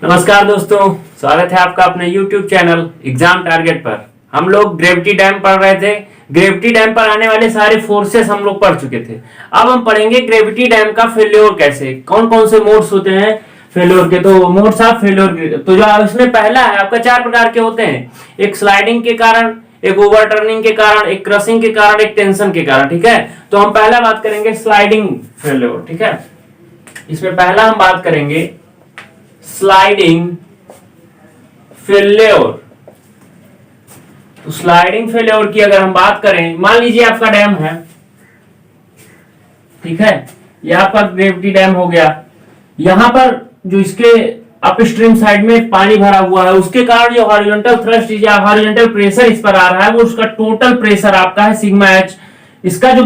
नमस्कार दोस्तों, स्वागत है आपका अपने YouTube चैनल एग्जाम टारगेट पर। हम लोग ग्रेविटी डैम पढ़ रहे थे। ग्रेविटी डैम पर आने वाले सारे फोर्सेस हम लोग पढ़ चुके थे। अब हम पढ़ेंगे ग्रेविटी डैम का फेल्योर कैसे, कौन कौन से मोड्स होते हैं फेल्योर के। तो मोड्स ऑफ फेल्योर, तो जो इसमें पहला है आपका, 4 प्रकार के होते हैं। एक स्लाइडिंग के कारण, एक ओवरटर्निंग के कारण, एक क्रशिंग के कारण, एक टेंशन के कारण। ठीक है, तो हम पहला बात करेंगे स्लाइडिंग फेल्योर। ठीक है, इसमें पहला हम बात करेंगे स्लाइडिंग फेल्योर। तो स्लाइडिंग फेल्योर की अगर हम बात करें, मान लीजिए आपका डैम है, ठीक है, यह आपका ग्रेविटी डैम हो गया। यहां पर जो इसके अपस्ट्रीम साइड में पानी भरा हुआ है, उसके कारण जो हॉरिजॉन्टल थ्रस्ट या हॉरिजॉन्टल प्रेशर इस पर आ रहा है, वो उसका टोटल प्रेशर आपका है सिग्मा एच। इसका जो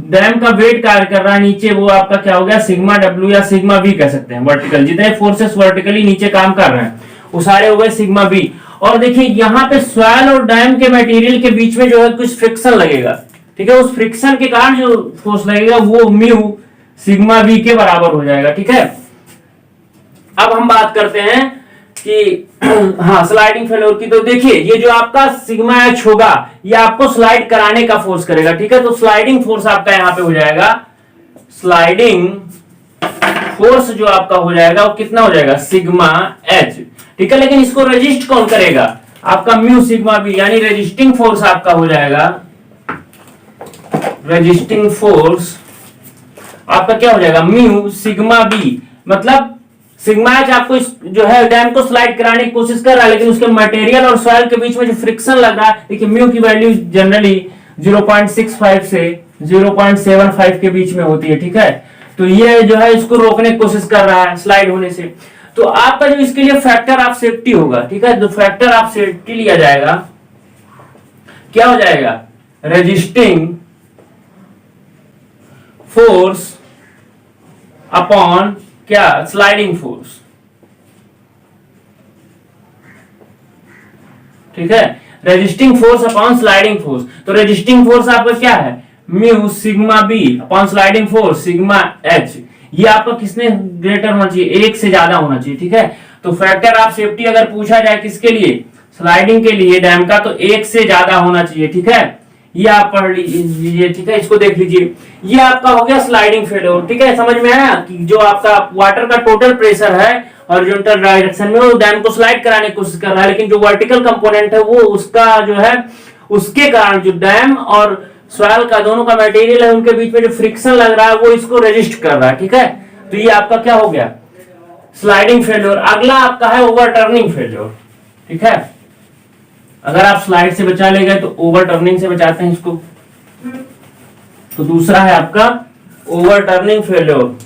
डैम का वेट कार्य कर रहा है नीचे, वो आपका क्या हो गया, सिग्मा डब्ल्यू या सिग्मा वी कह सकते हैं। वर्टिकल जितने फोर्सेस वर्टिकली नीचे काम कर रहे हैं वो सारे हो गए सिग्मा वी। और देखिए यहाँ पे सॉइल और डैम के मटेरियल के बीच में जो है कुछ फ्रिक्शन लगेगा। ठीक है, उस फ्रिक्शन के कारण जो फोर्स लगेगा वो म्यू सिग्मा वी के बराबर हो जाएगा। ठीक है, अब हम बात करते हैं कि हाँ स्लाइडिंग फेल्योर की। तो देखिए ये जो आपका सिग्मा एच होगा, ये आपको स्लाइड कराने का फोर्स करेगा। ठीक है, तो स्लाइडिंग फोर्स आपका यहां पे हो जाएगा, स्लाइडिंग फोर्स जो आपका हो जाएगा वो कितना हो जाएगा, सिग्मा एच। ठीक है, लेकिन इसको रेजिस्ट कौन करेगा, आपका म्यू सिग्मा बी, यानी रेजिस्टिंग फोर्स आपका हो जाएगा, रेजिस्टिंग फोर्स आपका क्या हो जाएगा, म्यू सिग्मा बी। मतलब सिग्मा एच आपको जो है डैम को स्लाइड कराने की कोशिश कर रहा है, लेकिन उसके मटेरियल और सॉइल के बीच में जो फ्रिक्शन लग रहा है, देखिए म्यू की वैल्यू जनरली 0.65 से 0.75 के बीच में होती है। ठीक है, तो ये जो है इसको रोकने की कोशिश कर रहा है स्लाइड होने से। तो आपका जो इसके लिए फैक्टर ऑफ सेफ्टी होगा, ठीक है, तो फैक्टर ऑफ सेफ्टी लिया जाएगा, क्या हो जाएगा, रेजिस्टिंग फोर्स अपॉन क्या, स्लाइडिंग फोर्स। ठीक है, resisting force upon sliding force. तो रेजिस्टिंग फोर्स आपका क्या है, mu sigma B upon sliding force sigma H. ये आपका किसने ग्रेटर होना चाहिए, एक से ज्यादा होना चाहिए। ठीक है, तो फैक्टर ऑफ सेफ्टी अगर पूछा जाए किसके लिए, स्लाइडिंग के लिए डैम का, तो एक से ज्यादा होना चाहिए। ठीक है, ये आप पढ़ लीजिए। ठीक है, इसको देख लीजिए, ये आपका हो गया स्लाइडिंग फेल्योर। ठीक है, समझ में आया कि जो आपका वाटर का टोटल प्रेशर है हॉरिजॉन्टल डायरेक्शन में, वो डैम को स्लाइड कराने की कोशिश कर रहा है, लेकिन जो वर्टिकल कंपोनेंट है वो उसका जो है, उसके कारण जो डैम और सॉइल का दोनों का मटेरियल है उनके बीच में जो फ्रिक्शन लग रहा है वो इसको रेजिस्ट कर रहा है। ठीक है, तो ये आपका क्या हो गया, स्लाइडिंग फेल्योर। अगला आपका है ओवरटर्निंग फेल्योर। ठीक है, अगर आप स्लाइड से बचा ले गए तो ओवरटर्निंग से बचाते हैं इसको। तो दूसरा है आपका overturning failure,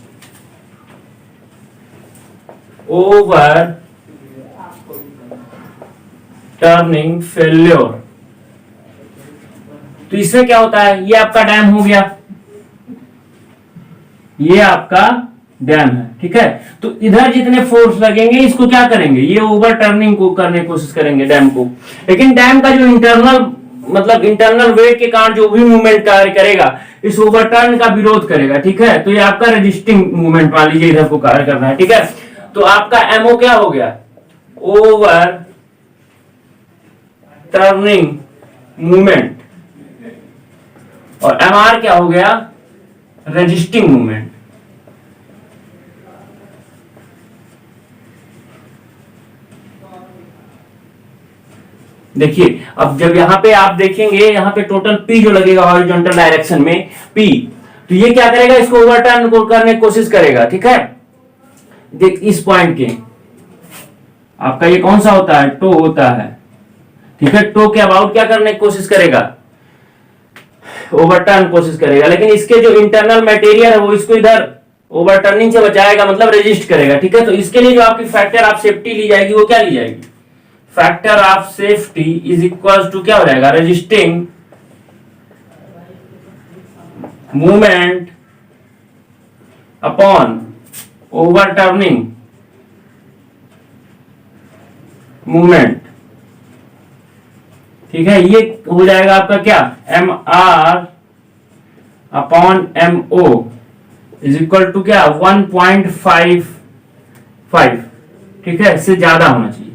over turning failure. तो इसमें क्या होता है, ये आपका डैम हो गया, ये आपका डैम है। ठीक है, तो इधर जितने फोर्स लगेंगे इसको क्या करेंगे, ये ओवर टर्निंग को करने की कोशिश करेंगे डैम को। लेकिन डैम का जो इंटरनल मतलब इंटरनल वेट के कारण जो भी मूवमेंट कार्य करेगा, इस ओवरटर्न का विरोध करेगा। ठीक है, तो ये आपका रेजिस्टिंग मूवमेंट मान लीजिए इधर को कार्य कर रहा है। ठीक है, तो आपका एमओ क्या हो गया, ओवर टर्निंग मूवमेंट, और एमआर क्या हो गया, रेजिस्टिंग मूवमेंट। देखिए अब जब यहां पे आप देखेंगे, यहां पे टोटल पी जो लगेगा हॉरिजॉन्टल डायरेक्शन में पी, तो ये क्या करेगा, इसको ओवरटर्न को करने की कोशिश करेगा। ठीक है, देख इस पॉइंट के आपका ये कौन सा होता है, टो होता है। ठीक है, टो के अबाउट क्या करने की कोशिश करेगा, ओवरटर्न कोशिश करेगा, लेकिन इसके जो इंटरनल मटेरियल है वो इसको इधर ओवरटर्निंग से बचाएगा, मतलब रेजिस्ट करेगा। ठीक है, तो इसके लिए जो आपकी फैक्टर ऑफ सेफ्टी ली जाएगी वो क्या ली जाएगी, factor of safety is equal to क्या हो जाएगा, resisting movement upon overturning movement. ठीक है, ये हो जाएगा आपका क्या, M R upon M O is equal to क्या 1.55। ठीक है, इससे ज्यादा होना चाहिए।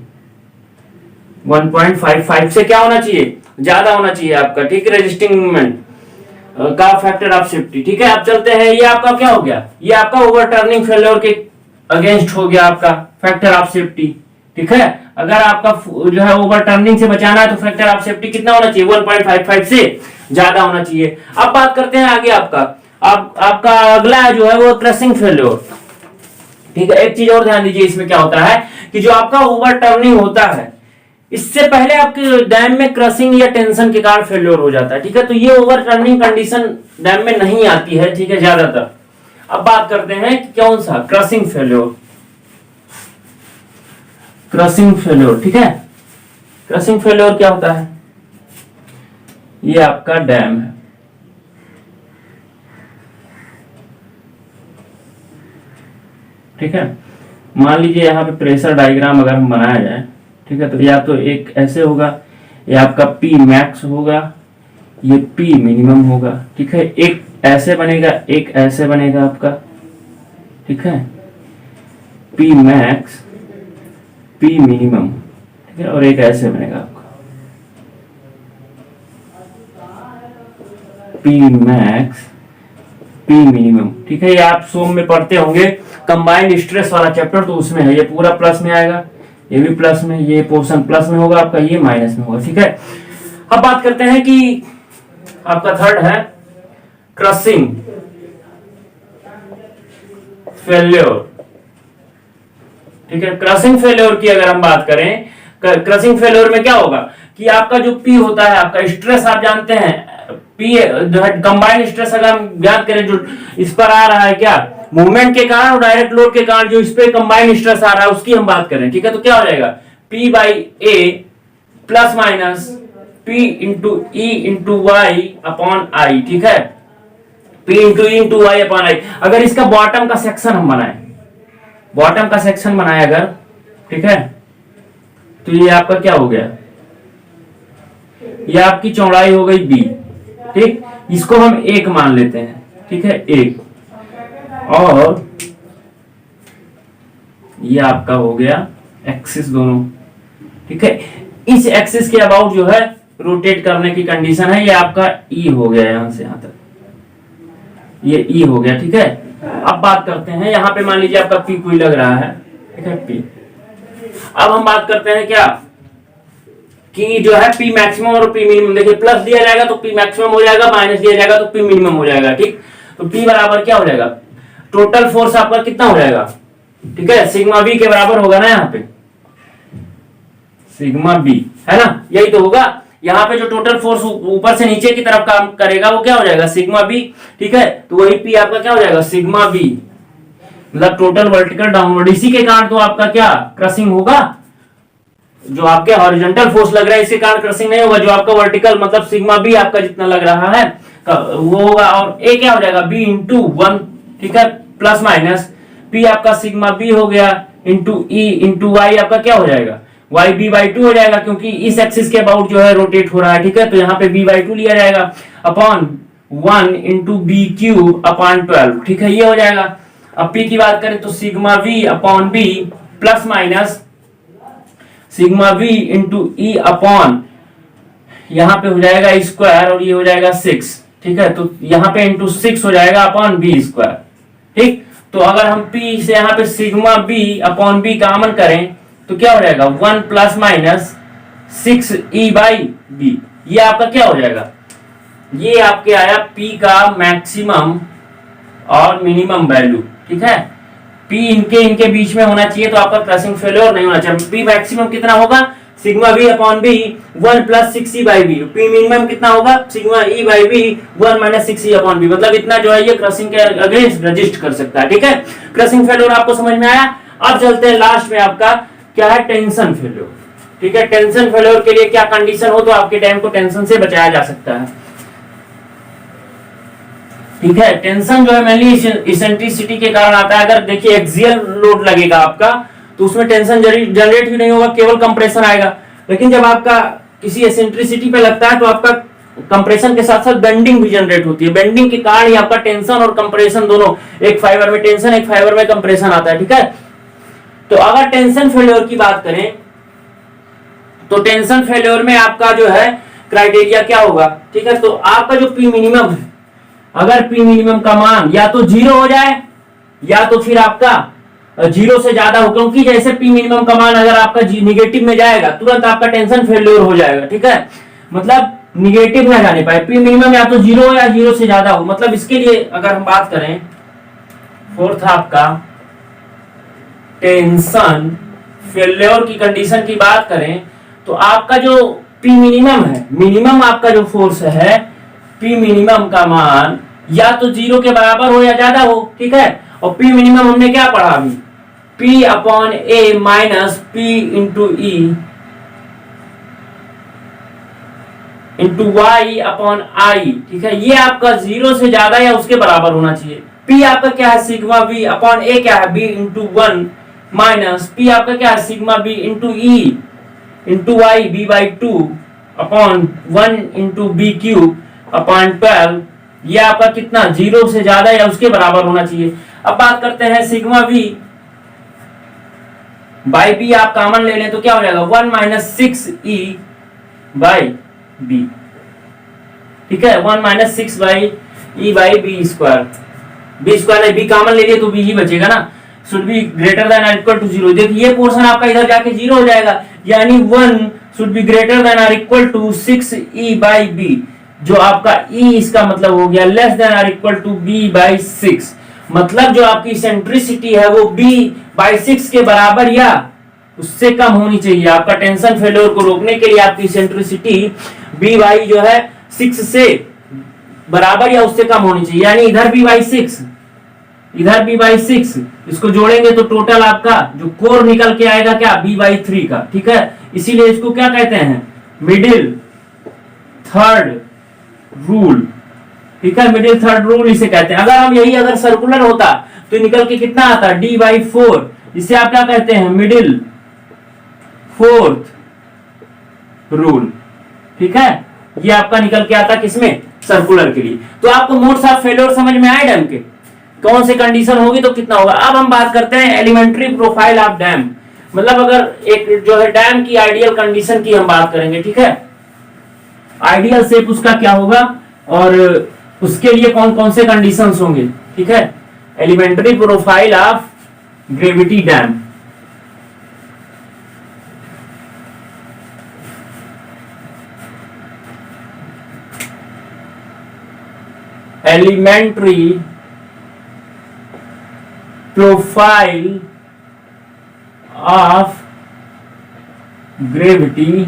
1.55 से क्या होना चाहिए, ज्यादा होना चाहिए आपका, ठीक है, रेजिस्टिंग मूवमेंट का फैक्टर ऑफ सेफ्टी। ठीक है, अब चलते हैं, ये आपका क्या हो गया, ये आपका ओवरटर्निंग फेल्योर के अगेंस्ट हो गया आपका फैक्टर ऑफ सेफ्टी। ठीक है, अगर आपका जो है ओवरटर्निंग से बचाना है तो फैक्टर ऑफ सेफ्टी कितना होना चाहिए, 1.55 से ज्यादा होना चाहिए। अब बात करते हैं आगे आपका अगला जो है वो क्रशिंग फेल्योर। ठीक है, एक चीज और ध्यान दीजिए, इसमें क्या होता है कि जो आपका ओवरटर्निंग होता है इससे पहले आपके डैम में क्रशिंग या टेंशन के कारण फेल्योर हो जाता है। ठीक है, तो ये ओवरटर्निंग कंडीशन डैम में नहीं आती है। ठीक है, ज्यादातर। अब बात करते हैं कि कौन सा क्रशिंग फेल्योर। क्रशिंग फेल्योर, ठीक है, क्रशिंग फेल्योर क्या होता है, ये आपका डैम है। ठीक है, मान लीजिए यहाँ पे प्रेशर डायग्राम अगर हम बनाया जाए, ठीक है, तो या तो एक ऐसे होगा, ये आपका P मैक्स होगा, ये P मिनिमम होगा। ठीक है, एक ऐसे बनेगा, एक ऐसे बनेगा आपका। ठीक है, P मैक्स, P मिनिमम, ठीक है, और एक ऐसे बनेगा आपका P मैक्स, P मिनिमम। ठीक है, ये आप सोम में पढ़ते होंगे, कंबाइंड स्ट्रेस वाला चैप्टर, तो उसमें है, ये पूरा प्लस में आएगा, ये भी प्लस में, ये पोर्शन प्लस में होगा आपका, ये माइनस में होगा। ठीक है, अब बात करते हैं कि आपका थर्ड है क्रशिंग फेल्योर। ठीक है, क्रशिंग फेल्योर की अगर हम बात करें, क्रशिंग फेल्योर में क्या होगा कि आपका जो P होता है, आपका स्ट्रेस आप जानते हैं, P जो है कंबाइंड स्ट्रेस, अगर हम याद करें जो इस पर आ रहा है क्या, मूवमेंट के कारण और डायरेक्ट लोड के कारण जो इस पे कंबाइंड स्ट्रेस आ रहा है उसकी हम बात करें। ठीक है, तो क्या हो जाएगा, P by A plus minus P into E into Y upon I. ठीक है, P into E into Y upon I. अगर इसका बॉटम का सेक्शन हम बनाए, बॉटम का सेक्शन बनाए अगर, ठीक है, तो ये आपका क्या हो गया, ये आपकी चौड़ाई हो गई B। ठीक, इसको हम 1 मान लेते हैं। ठीक है, 1, और ये आपका हो गया एक्सिस दोनों। ठीक है, इस एक्सिस के अबाउट जो है रोटेट करने की कंडीशन है, ये आपका E हो गया, यहां से यहां तक ये E हो गया। ठीक है, अब बात करते हैं, यहां पे मान लीजिए आपका P कोई लग रहा है। ठीक है, P। अब हम बात करते हैं क्या कि जो है P मैक्सिमम और P मिनिमम। देखिए, प्लस दिया जाएगा तो P मैक्सिमम हो जाएगा, माइनस दिया जाएगा तो P मिनिमम हो जाएगा। ठीक, तो P बराबर क्या हो जाएगा, टोटल फोर्स आपका कितना हो जाएगा, ठीक है, सिग्मा बी के बराबर होगा ना, यहाँ पे सिग्मा बी है ना, यही तो होगा। यहाँ पे जो टोटल फोर्स ऊपर से नीचे की तरफ काम करेगा वो क्या हो जाएगा, सिग्मा बी। ठीक है, तो वही P आपका क्या हो जाएगा, सिग्मा बी, मतलब टोटल वर्टिकल डाउनवर्ड। इसी के कारण तो आपका क्या क्रशिंग होगा, जो आपके हॉरिजॉन्टल फोर्स लग रहा है इसके कारण क्रशिंग नहीं होगा, जो आपका वर्टिकल मतलब सिग्मा बी आपका जितना लग रहा है वो होगा। और ए क्या हो जाएगा, बी इंटू 1। ठीक है, प्लस माइनस P आपका सिग्मा बी हो गया इंटू ई इंटू वाई आपका क्या हो जाएगा, वाई बी बाई 2 हो जाएगा, क्योंकि इस एक्सिस के अबाउट जो है रोटेट हो रहा है। ठीक है, तो यहाँ पे b बाई 2 लिया जाएगा upon 1 into B cube upon 12। ठीक है, ये हो जाएगा। अब P की बात करें तो sigma v upon B plus minus sigma v into E upon यहाँ पे हो जाएगा स्क्वायर और ये हो जाएगा 6। ठीक है, तो यहाँ पे इंटू 6 हो जाएगा अपॉन बी स्क्वायर। ठीक, तो अगर हम P से यहाँ पे sigma b upon B common करें तो क्या हो जाएगा, 1 plus minus 6 E by B. ये आपका क्या हो जाएगा, ये आपके आया P का मैक्सिमम और मिनिमम वैल्यू। ठीक है, P इनके बीच में होना चाहिए तो आपका क्रशिंग फेल्योर नहीं होना चाहिए। P मैक्सिमम कितना होगा, sigma B upon B 1 plus 6 E by B. P minimum कितना होगा, sigma E by B 1 minus 6 E upon B. मतलब इतना जो है ये क्रशिंग के अगेंस्ट रजिस्ट कर सकता है। ठीक है, क्रशिंग फेल्योर आपको समझ में आया। अब चलते हैं लास्ट में, आपका क्या है, टेंशन फेल्योर। ठीक है, टेंशन फेल्योर के लिए क्या कंडीशन हो तो आपके डैम को टेंशन से बचाया जा सकता है। ठीक है, टेंशन जो है मेनली इसेंट्रिसिटी के कारण आता है। अगर देखिए एक्सियल लोड लगेगा आपका तो उसमें टेंशन जनरेट ही नहीं होगा, केवल कंप्रेशन आएगा। लेकिन जब आपका किसी एसेंट्रिसिटी पे लगता है तो आपका कंप्रेशन के साथ साथ बेंडिंग भी जनरेट होती है। बेंडिंग के कारण ही आपका टेंशन और कंप्रेशन दोनों, एक फाइबर में टेंशन एक फाइबर में कंप्रेशन आता है। ठीक है, तो अगर टेंशन फेल्योर की बात करें तो टेंशन फेल्योर में आपका जो है क्राइटेरिया क्या होगा, ठीक है। तो आपका जो पी मिनिमम है, अगर पी मिनिमम का मान या तो 0 हो जाए या तो फिर आपका 0 से ज्यादा हो, क्योंकि जैसे पी मिनिमम का मान अगर आपका निगेटिव में जाएगा तुरंत आपका टेंशन फेल्योर हो जाएगा, ठीक है। मतलब निगेटिव ना जाने पाए, पी मिनिमम या तो 0 या 0 से ज्यादा हो। मतलब इसके लिए अगर हम बात करें फोर्थ आपका टेंशन फेल्योर की कंडीशन की बात करें तो आपका जो पी मिनिमम है, मिनिमम आपका जो फोर्स है, पी मिनिमम का मान या तो 0 के बराबर हो या ज्यादा हो, ठीक है। और पी मिनिमम हमने क्या पढ़ा अभी, P upon A minus P into E into Y upon I, ठीक है। ये आपका 0 से ज्यादा या उसके बराबर होना चाहिए। P आपका क्या है सिग्मा V अपॉन ए क्या है B इंटू 1 माइनस P आपका क्या है sigma B into E into Y B by 2 upon 1 into B cube upon 12। ये आपका कितना 0 से ज्यादा या उसके बराबर होना चाहिए। अब बात करते हैं सिग्मा V बाई बी, आप कॉमन ले लें तो क्या हो जाएगा 1 माइनस 6 ई बाई बी, ठीक है। 1 minus 6 by E by B square, B square B common ले लिए तो बी ही बचेगा ना, शुड बी ग्रेटर देन और इक्वल टू 0। देखिए ये पोर्शन आपका इधर जाके 0 हो जाएगा, यानी 1 शुड बी ग्रेटर देन और equal to 6 E by B, जो आपका ई इसका मतलब हो गया लेस देन और इक्वल टू बी बाई 6। मतलब जो आपकी सेंट्रिसिटी है वो b बाई 6 के बराबर या उससे कम होनी चाहिए। आपका टेंशन फेल्योर को रोकने के लिए आपकी सेंट्रिसिटी b बाई जो है 6 से बराबर या उससे कम होनी चाहिए, यानी इधर b बाई 6 इधर b बाई 6, इसको जोड़ेंगे तो टोटल आपका जो कोर निकल के आएगा क्या b बाई 3 का, ठीक है। इसीलिए इसको क्या कहते हैं मिडिल थर्ड रूल, ठीक है। मिडिल थर्ड रूल इसे कहते हैं। अगर हम यही अगर सर्कुलर होता तो निकल के कितना आता d बाई 4, इसे आप क्या कहते हैं मिडिल फोर्थ रूल, ठीक है। ये आपका निकल के आता किसमें सर्कुलर के लिए। तो आपको मोड्स ऑफ फेल्योर समझ में आए डैम के, कौन से कंडीशन होगी तो कितना होगा। अब हम बात करते हैं एलिमेंट्री प्रोफाइल ऑफ डैम, मतलब अगर एक जो है डैम की आइडियल कंडीशन की हम बात करेंगे, ठीक है। आइडियल शेप उसका क्या होगा और उसके लिए कौन कौन से कंडीशंस होंगे, ठीक है। Elementary profile of gravity dam, elementary profile of gravity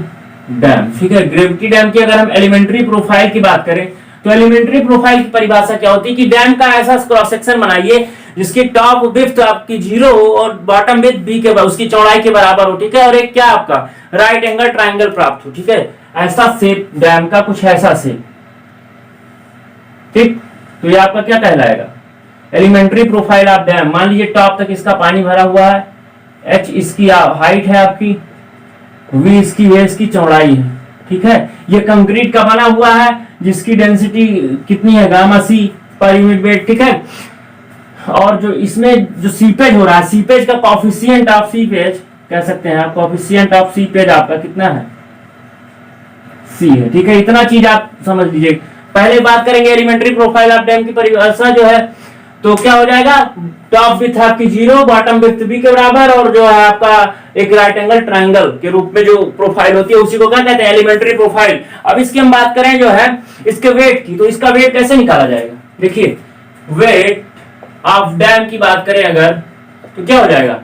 dam, ठीक है। ग्रेविटी डैम की अगर हम एलिमेंट्री प्रोफाइल की बात करें तो एलिमेंट्री प्रोफाइल की परिभाषा क्या होती है कि डैम का ऐसा क्रॉस सेक्शन बनाइए जिसकी टॉप विड्थ आपकी 0 हो और बॉटम विड्थ बी के उसकी चौड़ाई के बराबर हो, ठीक है। और एक क्या आपका राइट एंगल ट्राइंगल प्राप्त हो, ठीक है। ऐसा शेप डैम का कुछ ऐसा शेप, ठीक। तो ये आपका क्या कहलाएगा एलिमेंट्री प्रोफाइल ऑफ डैम। मान लीजिए टॉप तक इसका पानी भरा हुआ है, h इसकी हाइट है आपकी, v इसकी वेस की चौड़ाई है, ठीक है। ये कंक्रीट का बना हुआ है जिसकी डेंसिटी कितनी है गामा सी पर यूनिट वेट, ठीक है। और जो इसमें जो सीपेज हो रहा है, सीपेज का कोफिशिएंट ऑफ सीपेज कह सकते हैं आप, कोफिशिएंट ऑफ सीपेज आपका कितना है सी है, ठीक है। इतना चीज आप समझ लीजिए। पहले बात करेंगे एलिमेंट्री प्रोफाइल ऑफ डैम की परिभाषा जो है, तो क्या हो जाएगा टॉप विड्थ आपकी 0 बॉटम विड्थ बी के बराबर और जो है आपका एक राइट एंगल ट्रायंगल के रूप में जो प्रोफाइल होती है उसी को क्या कहते हैं एलिमेंट्री प्रोफाइल। अब इसकी हम बात करें जो है इसके वेट की, तो इसका वेट कैसे निकाला जाएगा। देखिए वेट ऑफ डैम की बात करें अगर तो क्या हो जाएगा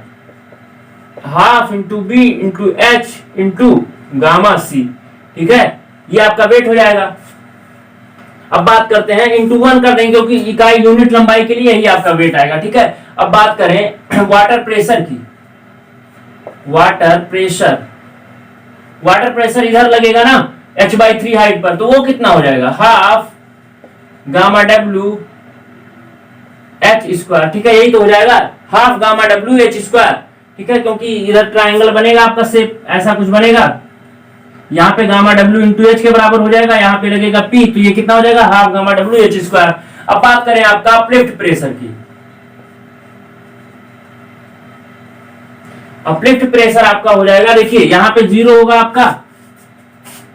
half into B into H into gamma C, ठीक है। ये आपका वेट हो जाएगा। अब बात करते हैं इंटू 1 कर देंगे क्योंकि इकाई यूनिट लंबाई के लिए ही आपका वेट आएगा, ठीक है। अब बात करें वाटर प्रेशर की, वाटर प्रेशर इधर लगेगा ना h/3 हाइट पर, तो वो कितना हो जाएगा half gamma W H square, ठीक है। यही तो हो जाएगा half gamma W H square, ठीक है। क्योंकि इधर ट्राइंगल बनेगा आपका शेप ऐसा कुछ बनेगा, यहाँ पे गामा डब्ल्यू इंटू एच के बराबर हो जाएगा, यहाँ पे लगेगा पी, तो ये कितना हो जाएगा half gamma W H square. अब बात करें आपका अपलिफ्ट प्रेशर की, अपलिफ्ट प्रेशर आपका हो जाएगा, देखिए यहाँ पे 0 होगा आपका,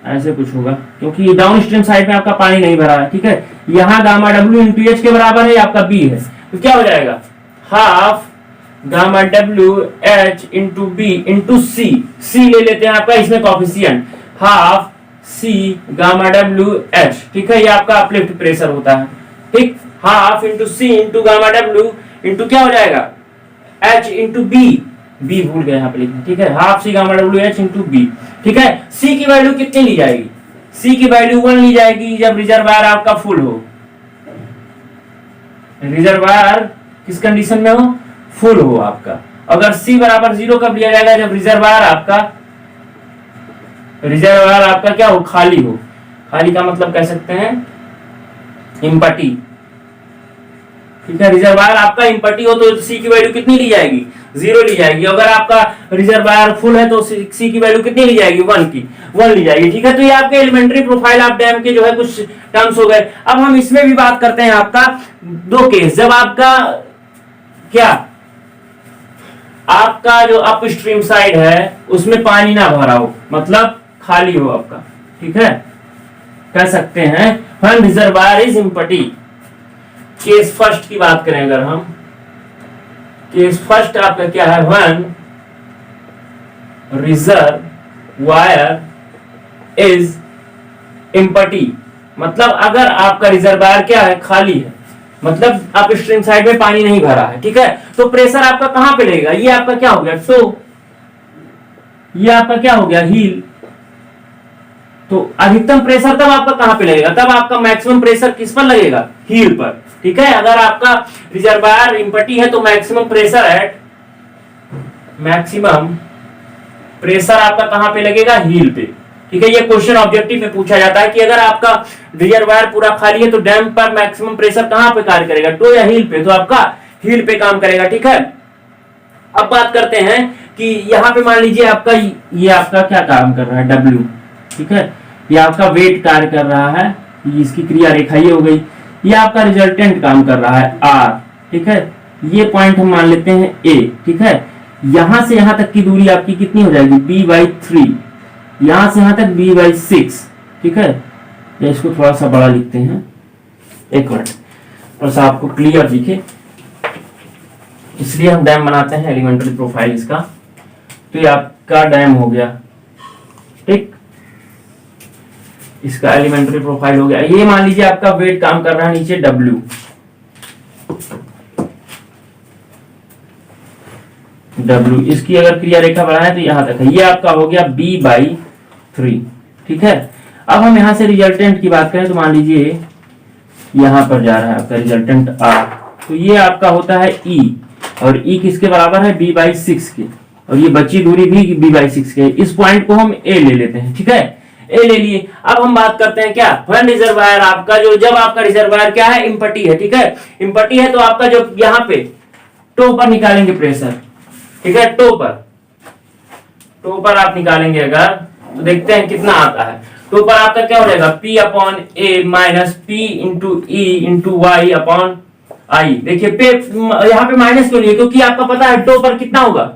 ऐसे कुछ होगा क्योंकि डाउन स्ट्रीम साइड में आपका पानी नहीं भरा है, ठीक है। यहाँ गामा डब्ल्यू इंटू एच के बराबर है, आपका बी है, तो क्या हो जाएगा half gamma W H into B into C, C ले लेते हैं आपका इसमें coefficient, half C gamma W H, ठीक है, ये आपका अपलिफ्ट प्रेशर होता है, ठीक। Half into C into gamma W into क्या हो जाएगा एच इंटू बी, बी भूल गए यहाँ पे लिखना, ठीक है, half C gamma W H into B, ठीक है। सी की वैल्यू कितनी ली जाएगी, सी की वैल्यू 1 ली जाएगी जब रिजर्वायर आपका फुल हो, रिजर्वायर किस कंडीशन में हो, फुल हो आपका। अगर सी बराबर 0 कब लिया जाएगा, जब रिजर्वायर आपका क्या हो, खाली हो। खाली का मतलब कह सकते हैं इम्पटी, ठीक है, रिजर्वायर आपका इम्पटी हो तो सी की वैल्यू कितनी ली जाएगी, 0 ली जाएगी। अगर आपका रिजर्वायर फुल है तो सी की वैल्यू कितनी ली जाएगी, 1 ली जाएगी, ठीक है। तो ये आपके एलिमेंट्री प्रोफाइल ऑफ डैम के जो है कुछ टर्म्स हो गए। अब हम इसमें भी बात करते हैं आपका 2 केस, जब आपका क्या आपका जो अप स्ट्रीम साइड है उसमें पानी ना भरा हो, मतलब खाली हो आपका, ठीक है, कह सकते हैं when reservoir is empty. Case first की बात करें अगर हम, केस फर्स्ट आपका क्या है, व्हेन रिजर्वायर इज एम्प्टी, मतलब अगर आपका रिजर्वायर क्या है, खाली है, मतलब अप स्ट्रीम साइड में पानी नहीं भरा है, ठीक है। तो प्रेशर आपका कहां पे लगेगा, ये आपका क्या हो गया टो, ये आपका क्या हो गया हील। तो अधिकतम प्रेशर तब आपका कहां पे लगेगा, तब आपका मैक्सिमम प्रेशर किस पर लगेगा, हील पर, ठीक है। अगर आपका रिजर्वायर एम्प्टी है तो मैक्सिमम प्रेशर आपका कहां पे लगेगा, हील पे, ठीक है। ये क्वेश्चन ऑब्जेक्टिव में पूछा जाता है कि अगर आपका रिजर्वायर पूरा खाली है तो डैम पर मैक्सिमम प्रेशर कहां पे कार्य करेगा, टो या हील पे, तो आपका हील पे काम करेगा, ठीक है। अब बात करते हैं कि यहां पे मान लीजिए आपका ये आपका क्या काम कर रहा है, डब्ल्यू, ठीक है, ये आपका वेट कार्य कर रहा है, इसकी क्रिया रेखा ये हो गई, ये आपका रिजल्टेंट काम कर रहा है आर, ठीक है, ये पॉइंट हम मान लेते हैं ए, ठीक है। यहां से यहां तक की दूरी आपकी कितनी हो जाएगी, b/3, यहां से यहां तक b/6, ठीक है। या इसको थोड़ा सा बड़ा लिखते हैं, एक मिनट, थोड़ा सा आपको क्लियर दिखे, इसलिए हम डैम बनाते हैं एलिमेंट्री प्रोफाइल इसका। तो ये आपका डैम हो गया, ठीक, इसका एलिमेंट्री प्रोफाइल हो गया। ये मान लीजिए आपका वेट काम कर रहा है नीचे डब्ल्यू, इसकी अगर क्रिया रेखा बढ़ाएं तो यहां तक है, ये आपका हो गया b/3, ठीक है। अब हम यहां से रिजल्टेंट की बात करें तो मान लीजिए यहां पर जा रहा है आपका रिजल्टेंट r, तो ये आपका होता है e, और e किसके बराबर है, b/6 के, और ये बची दूरी भी b/6 के। इस पॉइंट को हम a ले लेते हैं, ठीक है, ए ले लिए। अब हम बात करते हैं क्या, व्हेन रिजर्वायर आपका जो, जब आपका रिजर्वायर क्या है, एम्प्टी है, ठीक है, एम्प्टी है तो आपका जो यहाँ पे टो पर निकालेंगे प्रेशर, ठीक है, टो पर आप निकालेंगे अगर, तो देखते हैं कितना आता है। टो पर आपका क्या हो जाएगा, P/A minus P into E into Y upon I. देखिए पे यहाँ पे माइनस क्यों लिए, क्योंकि आपका पता है टो पर कितना होगा,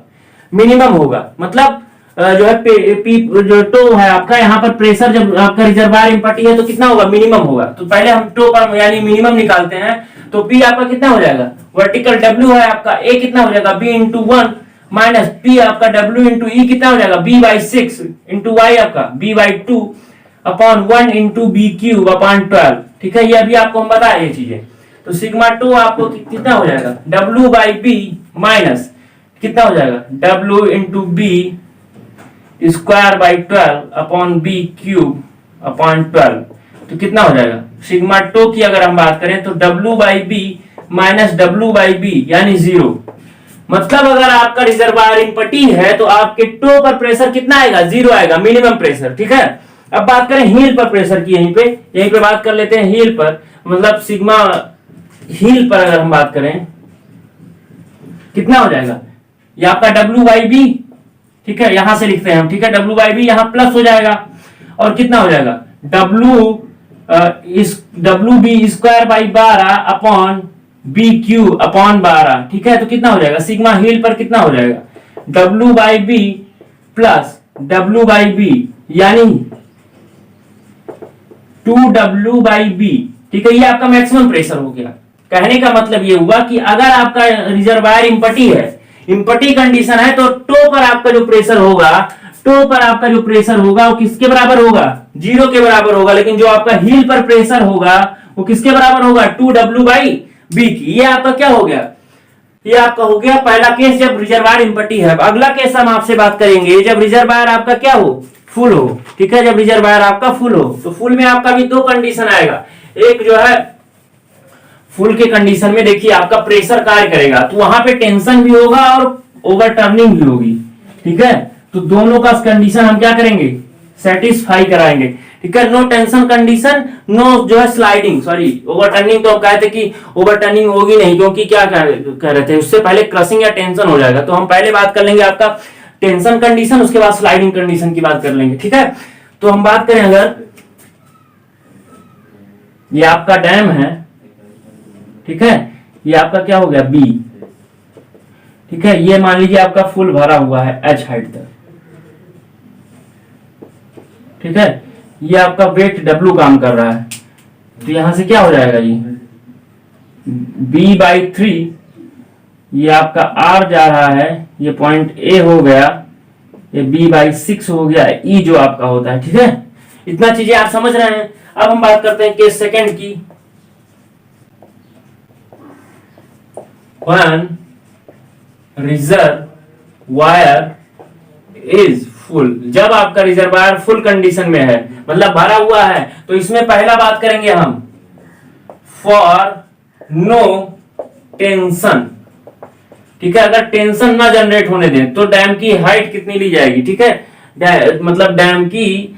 मिनिमम होगा, मतलब जो है पी जो टो है आपका, यहाँ पर प्रेशर जब आपका रिजर्वायर एम्प्टी है तो कितना होगा, मिनिमम होगा। तो पहले हम टो पर यानी मिनिमम निकालते हैं, तो पी आपका कितना हो जाएगा, वर्टिकल डब्ल्यू है आपका, ए कितना हो जाएगा, बी इंटू 1 माइनस पी आपका डब्ल्यू इंटू ई कितना हो जाएगा, b/6 इंटू वाई आपका b/2 upon 1 into b³ upon 12, ठीक है। ये अभी आपको हम बताए ये चीजें। तो सिग्मा 2 आपको कितना हो जाएगा, w/b माइनस कितना हो जाएगा, w into B square by 12 upon b³ upon 12, तो कितना हो जाएगा, सिग्मा 2 की अगर हम बात करें तो w/b माइनस w/b यानी 0। मतलब अगर आपका रिजर्वायर एम्प्टी है तो आपके टो पर प्रेशर कितना आएगा, 0 आएगा, मिनिमम प्रेशर, ठीक है। अब बात करें हील पर प्रेशर की, यहीं पे बात कर लेते हैं हील पर, मतलब सिग्मा हील पर अगर हम बात करें कितना हो जाएगा, ये आपका w/b, ठीक है, यहां से लिखते हैं हम, ठीक है, w/b यहां प्लस हो जाएगा, और कितना हो जाएगा, wb square by 12 upon b³ upon 12, ठीक है। तो कितना हो जाएगा, सिग्मा हील पर कितना हो जाएगा, W by B plus W by B, यानी 2W बाई बी। ठीक है, ये आपका मैक्सिमम प्रेशर हो गया। कहने का मतलब ये हुआ कि अगर आपका रिजर्वायर इम्पटी है, इम्पटी कंडीशन है, तो टो पर आपका जो प्रेशर होगा, टो पर आपका जो प्रेशर होगा वो किसके बराबर होगा? 0 के बराबर होगा। लेकिन जो आपका हील पर प्रेशर होगा वो किसके बराबर होगा? 2W बाई बी की। ये आपका क्या हो गया? ये आपका हो गया पहला केस जब रिजर्वायर इम्पटी है। अगला केस हम आपसे बात करेंगे जब रिजर्वायर आपका क्या हो? फुल हो। ठीक है, जब रिजर्वायर आपका फुल हो, तो फुल में आपका भी दो कंडीशन आएगा। एक जो है फुल के कंडीशन में देखिए आपका प्रेशर कार्य करेगा, तो वहां पे टेंशन भी होगा और ओवरटर्निंग भी होगी। ठीक है, तो दोनों का कंडीशन हम क्या करेंगे? सेटिस्फाई कराएंगे। ठीक है, नो टेंशन कंडीशन, नो जो है स्लाइडिंग, सॉरी ओवरटर्निंग। तो हम कहते कि ओवरटर्निंग होगी नहीं, क्योंकि क्या कह रहे थे, उससे पहले क्रशिंग या टेंशन हो जाएगा। तो हम पहले बात कर लेंगे आपका टेंशन कंडीशन, उसके बाद स्लाइडिंग कंडीशन की बात कर लेंगे। ठीक है, तो हम बात करें अगर ये आपका डैम है, ठीक है, ये आपका क्या हो गया? बी। ठीक है, ये मान लीजिए आपका फुल भरा हुआ है एच हाइट तक। ठीक है, ये आपका वेट डब्ल्यू काम कर रहा है, तो यहां से क्या हो जाएगा? ये B/3, ये आपका आर जा रहा है, ये पॉइंट ए हो गया, ये B/6 हो गया, ई जो आपका होता है। ठीक है, इतना चीजें आप समझ रहे हैं। अब हम बात करते हैं केस सेकंड की। वन रिजर्वायर इज फुल, जब आपका रिजर्वायर फुल कंडीशन में है, मतलब भरा हुआ है, तो इसमें पहला बात करेंगे हम फॉर नो टेंशन। ठीक है, अगर टेंशन ना जनरेट होने दें तो डैम की हाइट कितनी ली जाएगी? ठीक है, मतलब डैम की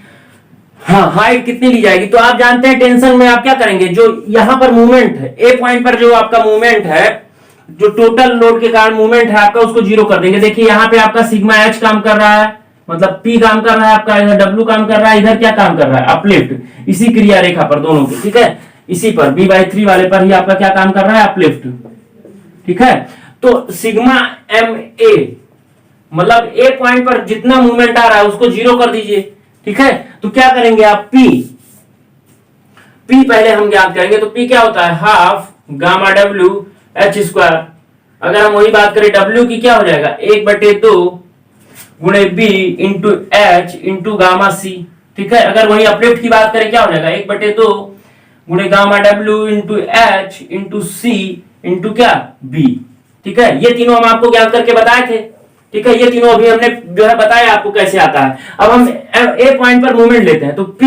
हाइट कितनी ली जाएगी? तो आप जानते हैं टेंशन में आप क्या करेंगे, जो यहां पर मूवमेंट है, ए पॉइंट पर जो आपका मूवमेंट है, जो टोटल लोड के कारण मूवमेंट है आपका, उसको जीरो कर देंगे। देखिए यहाँ पे आपका सिग्मा एच काम कर रहा है, मतलब P काम कर रहा है आपका, इधर W काम कर रहा है, इधर क्या काम कर रहा है? अपलिफ्ट। इसी क्रिया रेखा पर दोनों के, ठीक है, इसी पर B/3 वाले पर ही आपका क्या काम कर रहा है? अपलिफ्ट। ठीक है, तो सिग्मा एम ए, मतलब ए पॉइंट पर जितना मूवमेंट आ रहा है उसको जीरो कर दीजिए। ठीक है, तो क्या करेंगे आप? P पहले हम ज्ञात करेंगे, तो P क्या होता है? Half gamma W H square. अगर हम वही बात करें W की, क्या हो जाएगा? 1/2 गुणे B into H into gamma C। ठीक है, अगर वही अपलिफ्ट की बात करें, क्या हो जाएगा? 1/2 गुणे gamma W into H into C into क्या? B। ठीक है, ये तीनों हम आपको ज्ञात करके बताए थे। ठीक है, ये तीनों अभी हमने जो है बताया आपको कैसे आता है। अब हम ए पॉइंट पर मूवमेंट लेते हैं, तो P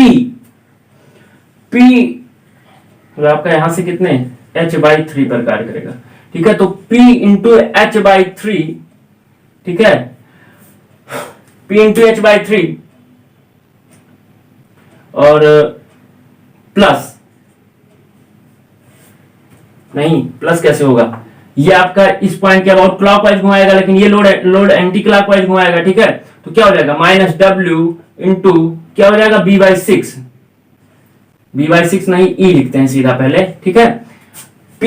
तो आपका यहां से कितने? H/3 पर कार्य करेगा। ठीक है, तो P इंटू H/3, ठीक है, P इंटू H/3 और प्लस, नहीं प्लस कैसे होगा? ये आपका इस पॉइंट के अबाउट क्लॉकवाइज घुमाएगा, लेकिन ये लोड एंटी क्लॉकवाइज घुमाएगा। ठीक है, तो क्या हो जाएगा? -W इंटू क्या हो जाएगा? B/6। B/6 नहीं, E लिखते हैं सीधा पहले। ठीक है, P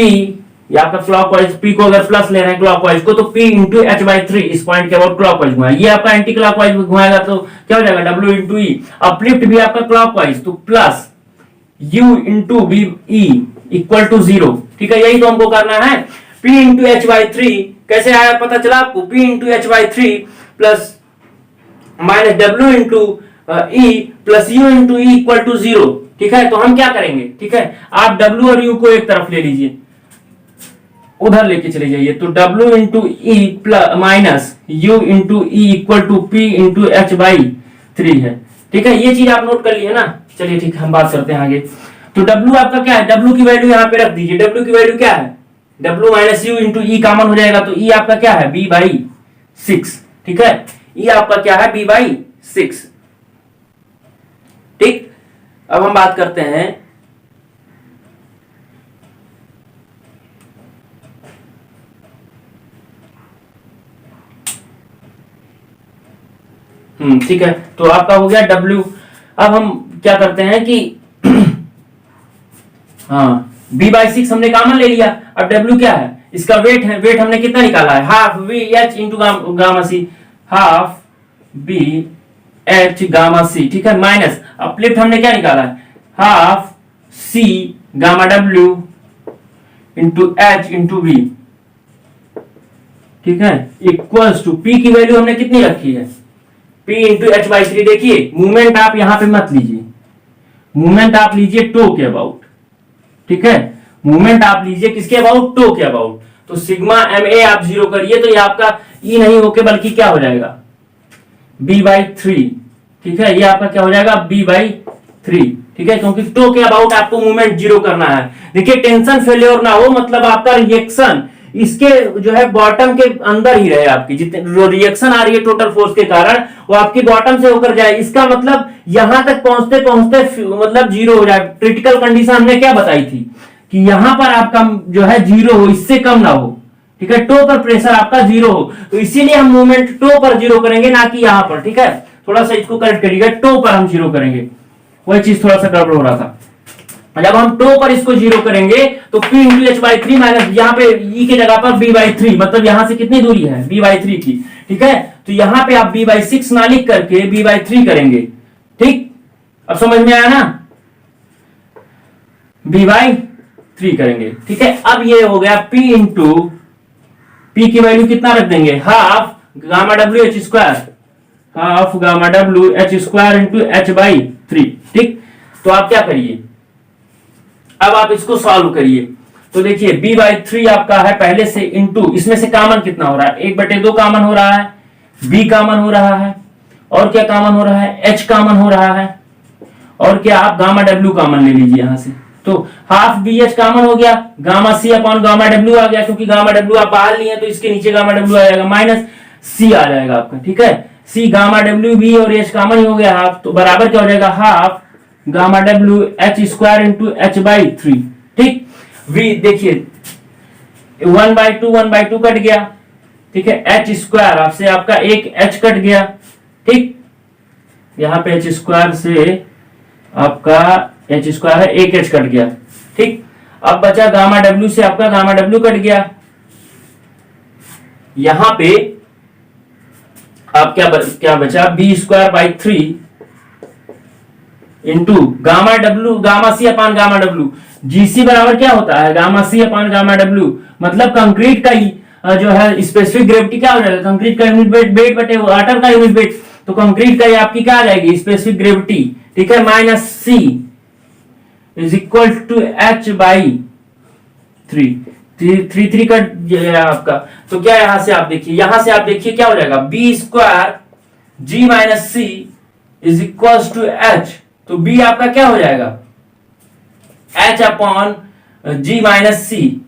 ये आपका क्लॉकवाइज, P को अगर प्लस ले रहे हैं क्लॉकवाइज को, तो P इंटू H/3 इस पॉइंट के अबाउट क्लॉकवाइज घुमाएगा। ये आपका एंटी क्लॉकवाइज घुमाएगा, तो क्या हो जाएगा? W into E। अपलिफ्ट भी आपका क्लॉकवाइज, तो plus U into B E equal to 0। ठीक है, यही तो हमको करना है। P इंटू H/3 कैसे आया पता चला आपको? P into H/3 plus minus W into E plus U into E equal to 0। ठीक है, तो हम क्या करेंगे? ठीक है, आप W और U को एक तरफ ले लीजिए, उधर लेके चले जाइए, तो W into E plus minus U into E equal to P into H/3 है। ठीक है, ये चीज आप नोट कर लिए ना। चलिए ठीक है, हम बात करते हैं आगे। तो W आपका क्या है? W की वैल्यू यहाँ पे रख दीजिए। W की वैल्यू क्या है? W minus U into E common हो जाएगा, तो E आपका क्या है? B/6। ठीक है, E आपका क्या है? B/6। ठीक, अब हम बात करते हैं ठीक है, तो आपका हो गया W। अब हम क्या करते हैं कि हाँ, B/6 हमने कॉमन ले लिया। अब W क्या है? इसका वेट है, वेट हमने कितना निकाला है? Half V H into gamma C। Half B H gamma C, ठीक है, माइनस अपलिफ्ट हमने क्या निकाला है, half C gamma W into H into B, ठीक है, इक्वल्स टू पी की वैल्यू हमने कितनी रखी है, P इंटू एच बाई 3। देखिए मूवमेंट आप यहां पे मत लीजिए, मूवमेंट आप लीजिए टो के अबाउट, ठीक है, मूवमेंट आप लीजिए किसके अबाउट, टो के अबाउट। तो सिग्मा एम ए आप जीरो करिए तो ये आपका ई नहीं होके बल्कि क्या हो जाएगा, बी बाई 3, ठीक है, ये आपका क्या हो जाएगा, बी बाई 3, ठीक है, क्योंकि टो के अबाउट आपको मूवमेंट जीरो करना है। देखिए टेंशन फेलियर ना हो, मतलब आपका रिएक्शन इसके जो है बॉटम के अंदर ही रहे, आपकी जितनी रिएक्शन आ रही है टोटल फोर्स के कारण वो आपकी बॉटम से होकर जाए, इसका मतलब यहां तक पहुंचते पहुंचते मतलब जीरो हो जाए। क्रिटिकल कंडीशन हमने क्या बताई थी कि यहां पर आपका जो है जीरो हो, इससे कम ना हो, ठीक है, टो पर प्रेशर आपका जीरो हो, तो इसीलिए हम मूवमेंट टो पर जीरो करेंगे ना कि यहां पर, ठीक है, थोड़ा सा इसको करेक्ट करिएगा, टो पर हम जीरो करेंगे, वही चीज थोड़ा सा गड़बड़ हो रहा था। जब हम टो पर इसको जीरो करेंगे तो P into H by 3 minus यहाँ पे E की जगह पर B बाई 3, मतलब यहां से कितनी दूरी है, B बाई 3 की, ठीक है, तो यहां पे आप B बाई 6 ना लिख करके B बाई 3 करेंगे, ठीक, अब समझ में आया ना, B बाई 3 करेंगे, ठीक है। अब ये हो गया P इंटू P की वैल्यू कितना रख देंगे, half gamma W H square, half gamma W H square into H by 3, ठीक। तो आप क्या करिए, अब आप इसको सॉल्व करिए, तो देखिए b बाई 3 आपका है पहले से इंटू, इसमें से कॉमन कितना हो रहा है, 1/2 कॉमन हो रहा है, b कॉमन हो रहा है, और क्या कॉमन हो रहा है, h कॉमन हो रहा है, और क्या आप गामा w कॉमन ले लीजिए यहां से, तो हाफ बी एच कॉमन हो गया, गामा सी अपॉन गामा w आ गया, क्योंकि गामा w आप बाहर लिए तो इसके नीचे गामा w आ जाएगा, माइनस c आ जाएगा आपका, ठीक है, c गामा w b और h कॉमन ही हो गया हाफ, तो बराबर क्या हो जाएगा, half gamma W H square into H by 3, ठीक। v देखिए 1/2 कट गया, ठीक है, एच स्क्वायर आपसे आपका एक h कट गया, ठीक, यहां पे एच स्क्वायर से आपका एच स्क्वायर है, एक h कट गया, ठीक। अब बचा गामा डब्ल्यू से आपका गामा डब्ल्यू कट गया, यहां पे आप क्या बचा, B square by 3 into gamma W gamma C upon gamma W, GC बराबर क्या होता है, gamma C upon gamma W, मतलब कंक्रीट का जो है स्पेसिफिक ग्रेविटी क्या हो जाएगा, कंक्रीट का यूनिट वेट, वेट बटे वाटर का यूनिट वेट, तो कंक्रीट का ये आपकी क्या आ जाएगी, स्पेसिफिक ग्रेविटी, ठीक है, minus C is equal to H by 3 cut आपका, तो क्या यहां से आप देखिए क्या हो जाएगा, B square G minus C is equal to H, तो B आपका क्या हो जाएगा, H upon G minus C,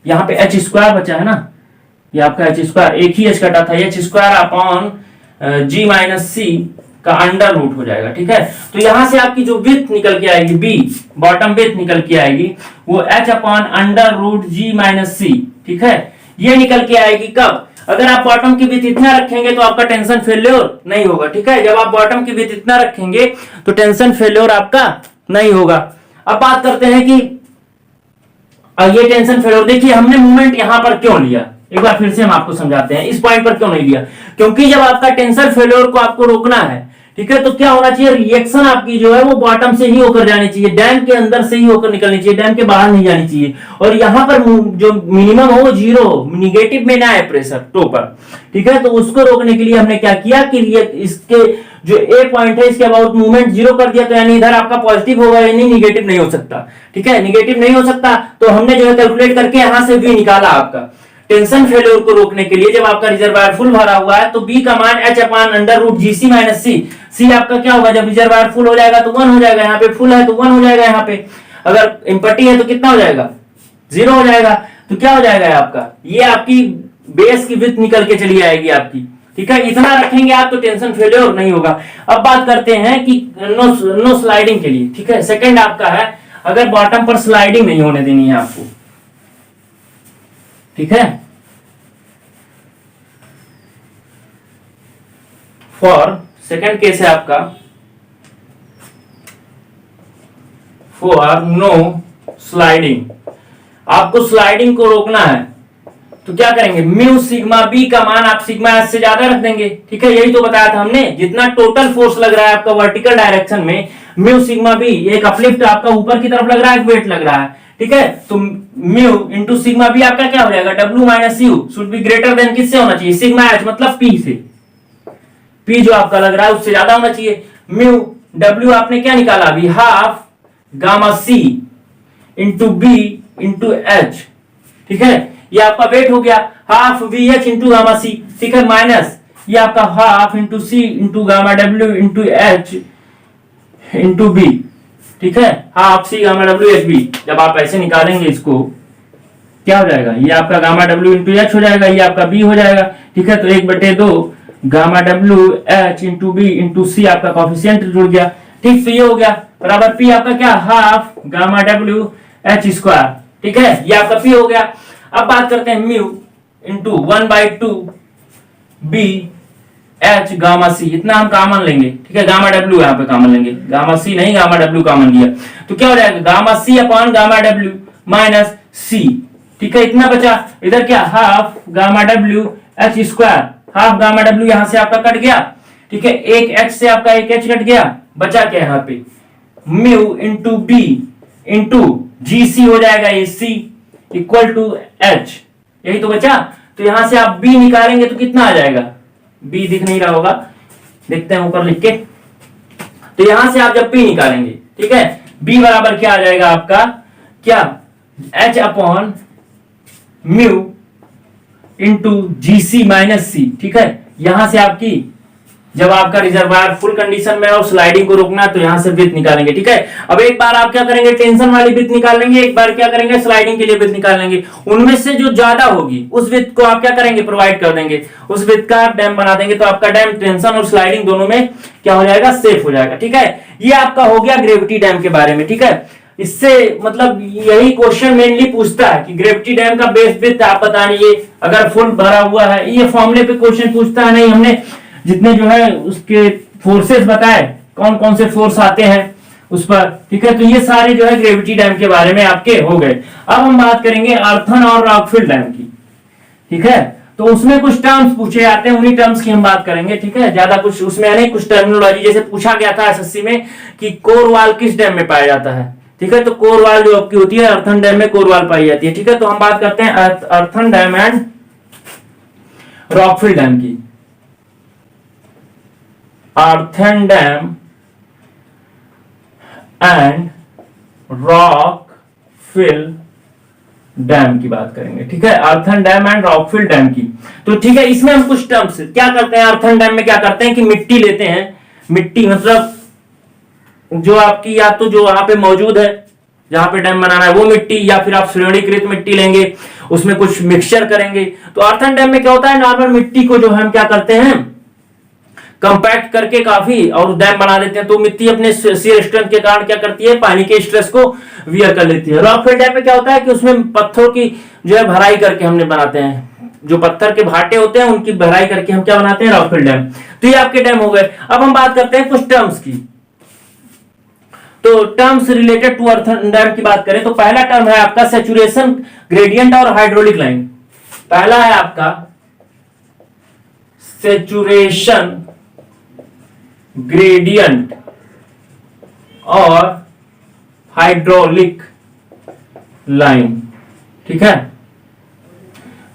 यहां पे H स्क्वायर बचा है ना, ये आपका H स्क्वायर, एक ही H कटा था, H square upon G minus C का अंडर रूट हो जाएगा, ठीक है। तो यहां से आपकी जो विड्थ निकल के आएगी, B बॉटम विड्थ निकल के आएगी वो H upon under root G minus C, ठीक है, ये निकल के आएगी कब, अगर आप बॉटम की विड्थ इतना रखेंगे तो आपका टेंशन फेल्योर नहीं होगा, ठीक है, जब आप बॉटम की विड्थ इतना रखेंगे तो टेंशन फेल्योर आपका नहीं होगा। अब बात करते हैं कि ये टेंशन फेल्योर, देखिए हमने मूवमेंट यहां पर क्यों लिया, एक बार फिर से हम आपको समझाते हैं, इस पॉइंट पर क्यों नहीं लिया, क्योंकि जब आपका टेंशन फेल्योर को आपको रोकना है, ठीक है, तो क्या होना चाहिए, रिएक्शन आपकी जो है वो बॉटम से ही होकर जानी चाहिए, डैम के अंदर से ही होकर निकलनी चाहिए, डैम के बाहर नहीं जानी चाहिए, और यहां पर जो मिनिमम हो वो जीरो हो, निगेटिव में ना है प्रेशर टो पर, ठीक है। तो उसको रोकने के लिए हमने क्या किया कि इसके जो ए पॉइंट है इसके अबाउट मूवमेंट जीरो कर दिया, तो यानी इधर आपका पॉजिटिव होगा, यानी निगेटिव नहीं हो सकता, ठीक है, निगेटिव नहीं हो सकता, तो हमने जो है कैलकुलेट करके यहां से भी निकाला आपका टेंशन फेल्योर को रोकने के लिए, जब आपका रिजर्वायर फुल भरा हुआ है तो बी का मान H upon under root GC minus C, C आपका क्या होगा, जब रिजर्वायर फुल हो जाएगा तो 1 हो जाएगा, यहाँ पे फुल है तो 1 हो जाएगा, यहाँ पे अगर एम्प्टी है तो कितना हो जाएगा, 0 हो जाएगा, तो क्या हो जाएगा आपका, ये आपकी बेस की विड्थ निकल के चली आएगी आपकी, ठीक है, इतना रखेंगे आप तो टेंशन फेल्योर नहीं होगा। अब बात करते हैं कि नो स्लाइडिंग के लिए, ठीक है, सेकंड आपका है अगर बॉटम पर स्लाइडिंग नहीं होने देनी है आपको, ठीक है, फॉर सेकंड केस है आपका फॉर नो स्लाइडिंग, आपको स्लाइडिंग को रोकना है, तो क्या करेंगे, म्यू सिग्मा बी का मान आप सिग्मा एस से ज्यादा रख देंगे। ठीक है, यही तो बताया था हमने, जितना टोटल फोर्स लग रहा है आपका वर्टिकल डायरेक्शन में, म्यू सिग्मा बी, एक अपलिफ्ट आपका ऊपर की तरफ लग रहा है, एक वेट लग रहा है। ठीक है, तो म्यू इंटू सिग्मा बी आपका क्या हो जाएगा, W minus you should be greater then किससे होना चाहिए, सिग्मा एच मतलब पी से, पी जो आपका लग रहा है उससे ज्यादा होना चाहिए। म्यू डब्ल्यू आपने क्या निकाला अभी, half gamma C into B into H. ठीक है, ये आपका वेट हो गया, half V H into gamma C. ठीक है, माइनस ये आपका half into C into gamma W into H into B. ठीक है, half C gamma W H B. जब आप ऐसे निकालेंगे इसको क्या हो जाएगा, ये आपका गामा डब्ल्यू इंटू एच हो जाएगा, ये आपका बी हो जाएगा। ठीक है, तो 1/2 gamma W H into B into C आपका कॉफिशिएंट जुड़ गया। ठीक, तो ये हो गया बराबर पी आपका क्या, half gamma W H square. ठीक है, ये आपका पी हो गया। अब बात करते हैं mu into 1/2 B H gamma C, इतना हम कॉमन लेंगे। ठीक है, गामा डब्ल्यू यहाँ पे कॉमन लेंगे, गामा सी नहीं गामा डब्ल्यू कॉमन लिया, तो क्या हो जाएगा, गामा सी upon gamma W minus C. ठीक है, इतना बचा, इधर क्या, half gamma W H square, half gamma W यहां से आपका कट गया। ठीक है, एक एच से आपका एक एच कट गया, बचा क्या यहाँ पे, म्यू इंटू बी इंटू जी सी हो जाएगा, ये सी इक्वल टू एच, यही तो बचा। तो यहां से आप बी निकालेंगे तो कितना आ जाएगा, बी दिख नहीं रहा होगा, देखते हैं ऊपर लिख के। तो यहां से आप जब बी निकालेंगे, ठीक है, बी बराबर क्या आ जाएगा आपका, क्या, एच अपॉन म्यू इंटू जी सी माइनस सी। ठीक है, यहां से आपकी जब आपका रिजर्वायर फुल कंडीशन में और स्लाइडिंग को रोकना तो यहां से विड्थ निकालेंगे। ठीक है, अब एक बार आप क्या करेंगे, टेंशन वाली विड्थ निकाल लेंगे, एक बार क्या करेंगे, स्लाइडिंग के लिए विड्थ निकाल लेंगे। उनमें से जो ज्यादा होगी उस विड्थ को आप क्या करेंगे, प्रोवाइड कर देंगे, उस विड्थ का आप डैम बना देंगे, तो आपका डैम टेंशन और स्लाइडिंग दोनों में क्या हो जाएगा, सेफ हो जाएगा। ठीक है, ये आपका हो गया ग्रेविटी डैम के बारे में। ठीक है, इससे मतलब यही क्वेश्चन मेनली पूछता है कि ग्रेविटी डैम का बेस विड्थ आप बताइए, अगर फुल भरा हुआ है, ये फॉर्मूले पे क्वेश्चन पूछता है नहीं। हमने जितने जो है उसके फोर्सेस बताए, कौन कौन से फोर्स आते हैं उस पर। ठीक है, तो ये सारे जो है ग्रेविटी डैम के बारे में आपके हो गए। अब हम बात करेंगे अर्थन और रॉकफिल डैम की। ठीक है, तो उसमें कुछ टर्म्स पूछे जाते हैं, उन्हीं टर्म्स की हम बात करेंगे। ठीक है, ज्यादा कुछ उसमें नहीं, कुछ टर्मिनोलॉजी जैसे पूछा गया था एसएससी में कि कोर वाल किस डैम में पाया जाता है। ठीक है, तो कोर वाल जो आपकी होती है अर्थन डैम में कोर वाल पाई जाती है। ठीक है, तो हम बात करते हैं earthen dam and rockfill dam की। Earthen dam and rockfill dam की बात करेंगे। ठीक है, earthen dam and rockfill dam की। तो ठीक है, इसमें हम कुछ टर्म्स क्या करते हैं, अर्थन डैम में क्या करते हैं कि मिट्टी लेते हैं, मिट्टी मतलब जो आपकी या तो जो वहां पे मौजूद है जहां पे डैम बनाना है वो मिट्टी, या फिर आप श्रेणीकृत मिट्टी लेंगे, उसमें कुछ मिक्सचर करेंगे। तो अर्थन डैम में क्या होता है, नॉर्मल मिट्टी को जो हम क्या करते हैं, कंपैक्ट करके काफी और डैम बना देते हैं। तो मिट्टी अपने शियर स्ट्रेंथ के कारण क्या करती है, पानी के स्ट्रेस को वियर कर लेती है। रॉकफिल डैम में क्या होता है कि उसमें पत्थरों की जो है भराई करके हमने बनाते हैं, जो पत्थर के भाटे होते हैं उनकी भराई करके हम क्या बनाते हैं, रॉकफिल डैम। तो ये आपके डैम हो गए। अब हम बात करते हैं कुछ टर्म्स की। तो terms related to earthen dam की बात करें तो पहला टर्म है आपका सैचुरेशन ग्रेडियंट और हाइड्रोलिक लाइन। पहला है आपका सैचुरेशन ग्रेडियंट और हाइड्रोलिक लाइन। ठीक है,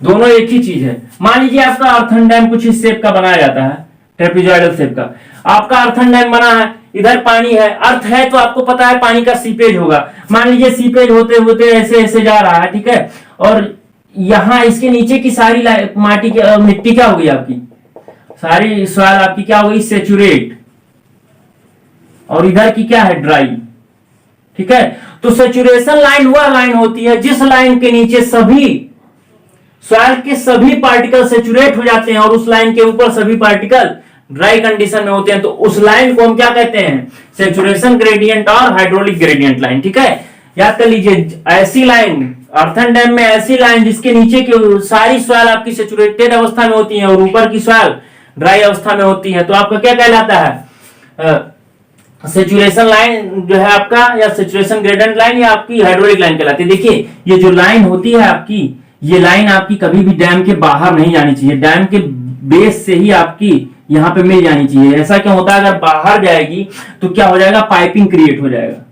दोनों एक ही चीज है। मान लीजिए आपका अर्थन डैम कुछ इस शेप का बनाया जाता है, ट्रेपेजॉइडल शेप का। आपका अर्थन डैम बना है, इधर पानी है, अर्थ है तो आपको पता है पानी का सीपेज होगा। मान लीजिए सीपेज होते होते ऐसे ऐसे जा रहा है। ठीक है, और यहां इसके नीचे की सारी माटी की मिट्टी क्या हो गई आपकी, सारी सॉइल आपकी क्या हो गई, सेचुरेट, और इधर की क्या है, ड्राई। ठीक है, तो सेचुरेशन लाइन वह लाइन होती है जिस लाइन के नीचे सभी सॉइल के सभी पार्टिकल सेचुरेट हो जाते हैं और उस लाइन के ऊपर सभी पार्टिकल ड्राई कंडीशन में होते हैं। तो उस लाइन को हम क्या कहते हैं, सेचुरेशन ग्रेडियंट और हाइड्रोलिक ग्रेडियंट लाइन। ठीक है, याद कर लीजिए, ऐसी लाइन अर्थन डैम में, ऐसी लाइन जिसके नीचे की सारी सॉइल आपकी सेचुरेटेड अवस्था में होती है और ऊपर की सॉइल ड्राई अवस्था में होती है, तो आपका क्या कहलाता है, सेचुरेशन लाइन जो है आपका, या सेचुरेशन ग्रेडियंट लाइन, या आपकी हाइड्रोलिक लाइन कहलाती है। देखिए ये जो लाइन होती है आपकी, ये लाइन आपकी कभी भी डैम के बाहर नहीं जानी चाहिए, डैम के बेस से ही आपकी यहाँ पे मिल जानी चाहिए। ऐसा क्यों होता है, अगर बाहर जाएगी तो क्या हो जाएगा, पाइपिंग क्रिएट हो जाएगा,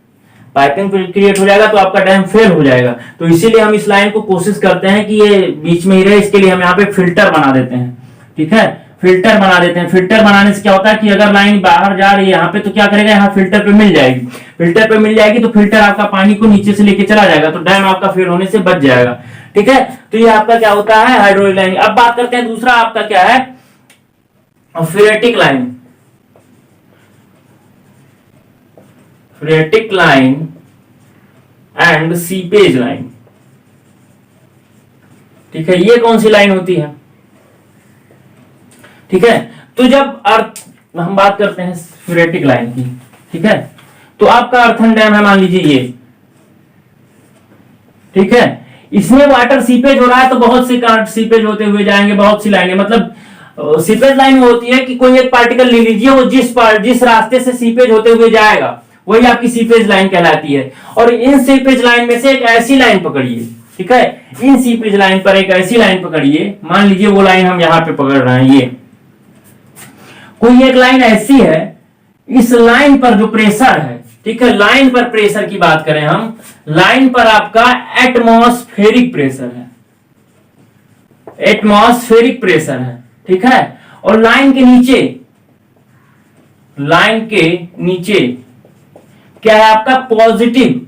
पाइपिंग क्रिएट हो जाएगा तो आपका डैम फेल हो जाएगा। तो इसीलिए हम इस लाइन को कोशिश करते हैं कि ये बीच में ही रहे, इसके लिए हम यहाँ पे फिल्टर बना देते हैं। ठीक है, फिल्टर बना देते हैं। फिल्टर बनाने से क्या होता है कि अगर लाइन बाहर जा रही है यहाँ पे तो क्या करेगा, यहाँ फिल्टर पे मिल जाएगी, फिल्टर पे मिल जाएगी तो फिल्टर आपका पानी को नीचे से लेके चला जाएगा, तो डैम आपका फेल होने से बच जाएगा। ठीक है, तो ये आपका क्या होता है, हाइड्रोलिक लाइन। अब बात करते हैं दूसरा आपका क्या है, phreatic line. Phreatic line and seepage line. ठीक है, ये कौन सी लाइन होती है? ठीक है, तो जब अर्थ हम बात करते हैं फ्रेटिक लाइन की, ठीक है, तो आपका अर्थन डैम है, मान लीजिए ये, ठीक है, इसमें वाटर सीपेज हो रहा है तो बहुत से सीपेज होते हुए जाएंगे, बहुत सी लाइनें, मतलब सीपेज लाइन होती है कि कोई एक पार्टिकल ले लीजिए, वो जिस रास्ते से सीपेज होते हुए जाएगा वही आपकी सीपेज लाइन कहलाती है। और इन सीपेज लाइन में से एक ऐसी लाइन पकड़िए, ठीक है, इन सीपेज लाइन पर एक ऐसी लाइन पकड़िए, मान लीजिए वो लाइन हम यहां पे पकड़ रहे हैं, ये कोई एक लाइन ऐसी है, इस लाइन पर जो प्रेशर है, ठीक है, लाइन पर प्रेशर की बात करें हम, लाइन पर आपका एटमॉस्फेरिक प्रेशर है, एटमॉस्फेरिक प्रेशर है, ठीक है, और लाइन के नीचे क्या है आपका, पॉजिटिव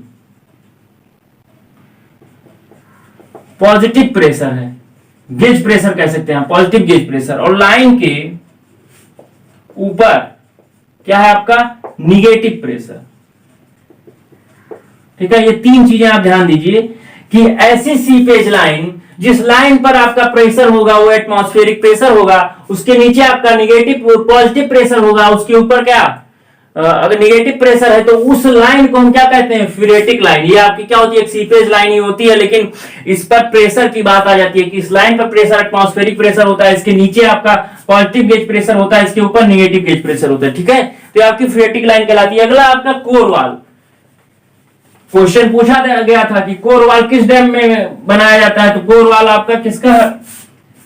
प्रेशर है, गेज प्रेशर कह सकते हैं, पॉजिटिव गेज प्रेशर। और लाइन के ऊपर क्या है आपका, निगेटिव प्रेशर। ठीक है, ये तीन चीजें आप ध्यान दीजिए कि ऐसी सीपेज लाइन जिस लाइन पर आपका प्रेशर होगा वो एटमॉस्फेरिक प्रेशर होगा, उसके नीचे आपका पॉजिटिव प्रेशर होगा, उसके ऊपर क्या, अगर निगेटिव प्रेशर है तो उस लाइन को हम क्या कहते हैं, फ्रेटिक लाइन। ये आपकी क्या होती है, एक सीपेज लाइन ही होती है, लेकिन इस पर प्रेशर की बात आ जाती है कि इस लाइन पर प्रेशर एटमॉस्फेरिक प्रेशर होता है, इसके नीचे आपका पॉजिटिव गेज प्रेशर होता है, इसके ऊपर निगेटिव गेज प्रेशर होता है। ठीक है, तो आपकी फ्रेटिक लाइन कहलाती है। अगला आपका कोर वाल। क्वेश्चन पूछा गया था कि कोर वाल किस डैम में बनाया जाता है, तो कोर वाल आपका किसका,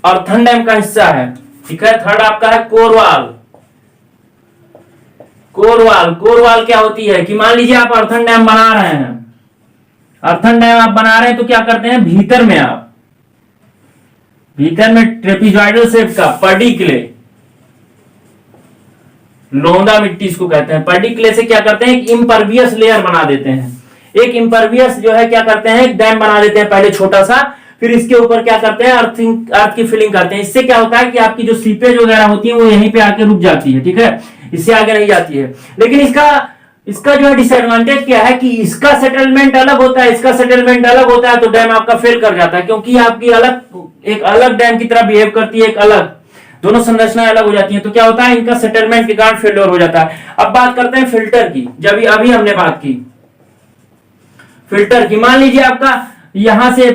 अर्थन डैम का हिस्सा है। ठीक है, थर्ड आपका है कोर वाल। कोर वाल क्या होती है कि मान लीजिए आप अर्थन डैम बना रहे हैं, अर्थन डैम आप बना रहे हैं तो क्या करते हैं, भीतर में ट्रेपीजॉइडल शेप का पडी क्ले, लोंदा मिट्टी इसको कहते हैं, पडी क्ले से क्या करते हैं, एक इम्परवियस लेयर बना देते हैं, एक इम्परवियस जो है क्या करते हैं, एक डैम बना देते हैं पहले छोटा सा, फिर इसके ऊपर क्या करते हैं, अर्थ की फिलिंग करते हैं। इससे क्या होता है कि आपकी जो सीपेज वगैरह होती है वो यहीं पे आके रुक जाती है। ठीक है, इससे आगे नहीं जाती है। लेकिन इसका जो है डिसएडवांटेज क्या है कि इसका सेटलमेंट अलग होता है, इसका सेटलमेंट अलग होता है, तो डैम आपका फेल कर जाता है, क्योंकि आपकी एक अलग डैम की तरह बिहेव करती है, एक अलग, दोनों संरचनाएं अलग हो जाती हैं, तो क्या होता है, इनका सेटलमेंट के कारण फेलियर हो जाता है। अब बात करते हैं फिल्टर की। जब अभी हमने बात की फिल्टर की, मान लीजिए आपका यहां से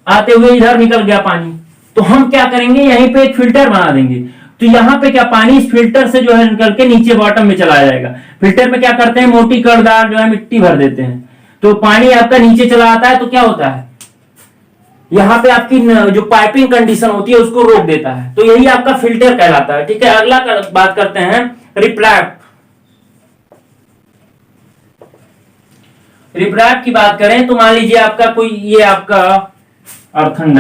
आते हुए इधर निकल गया पानी, तो हम क्या करेंगे, यहीं पे एक फिल्टर बना देंगे, तो यहां पे क्या, पानी इस फिल्टर से जो है निकल के नीचे बॉटम में चला जाएगा। फिल्टर में क्या करते हैं, मोटी कड़दार जो है मिट्टी भर देते हैं, तो पानी आपका नीचे चला आता है, तो क्या होता है, यहां पे आपकी जो पाइपिंग कंडीशन होती है उसको रोक देता है, तो यही आपका फिल्टर कहलाता है। ठीक है, अगला बात करते हैं रिप्लैप। रिप्लैप की बात करें तो मान लीजिए आपका कोई, ये आपका अर्थन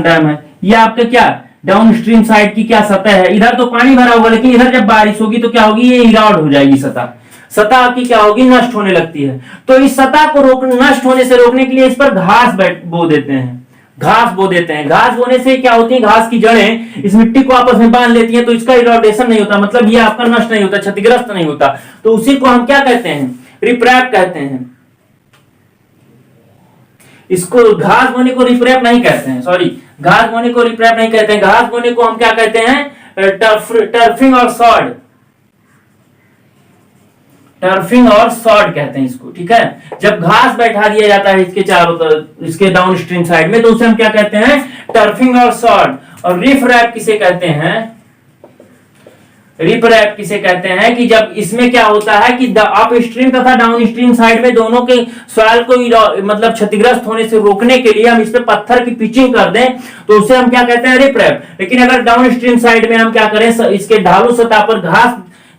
डैम है, ये आपका क्या, डाउन स्ट्रीम साइड की क्या सतह है, इधर तो पानी भरा होगा, लेकिन इधर जब बारिश होगी तो क्या होगी, ये इराड हो जाएगी, सतह आपकी क्या होगी, नष्ट होने लगती है। तो इस सतह को नष्ट होने से रोकने के लिए इस पर घास बो देते हैं। घास बोने से क्या होती है, घास की जड़ें इस मिट्टी को आपस में बांध लेती हैं, तो इसका इरोडेशन नहीं होता, मतलब ये आपका नष्ट नहीं होता, क्षतिग्रस्त नहीं होता, तो उसी को हम क्या कहते हैं, रिप्रैप कहते हैं। इसको घास बोने को रिप्रैप नहीं कहते हैं, सॉरी, घास बोने को रिप्रैप नहीं कहते हैं, घास बोने को हम क्या कहते हैं, टर्फिंग और सॉर्ड, टर्फिंग और सॉर्ड कहते हैं इसको। ठीक है, जब घास बैठा दिया जाता है इसके चारों तरफ, इसके डाउन स्ट्रीम साइड में, तो उसे हम क्या कहते हैं, टर्फिंग और सॉर्ड। और रिफ रैप किसे कहते हैं, रिपरैप किसे कहते हैं कि जब इसमें क्या होता है कि अप स्ट्रीम तथा डाउन स्ट्रीम साइड में दोनों के सॉइल को मतलब क्षतिग्रस्त होने से रोकने के लिए हम इस पे पत्थर की पिचिंग कर दें तो उसे हम क्या कहते हैं, रिपरैप। लेकिन अगर डाउन स्ट्रीम साइड में हम क्या करें, इसके ढालू सतह पर घास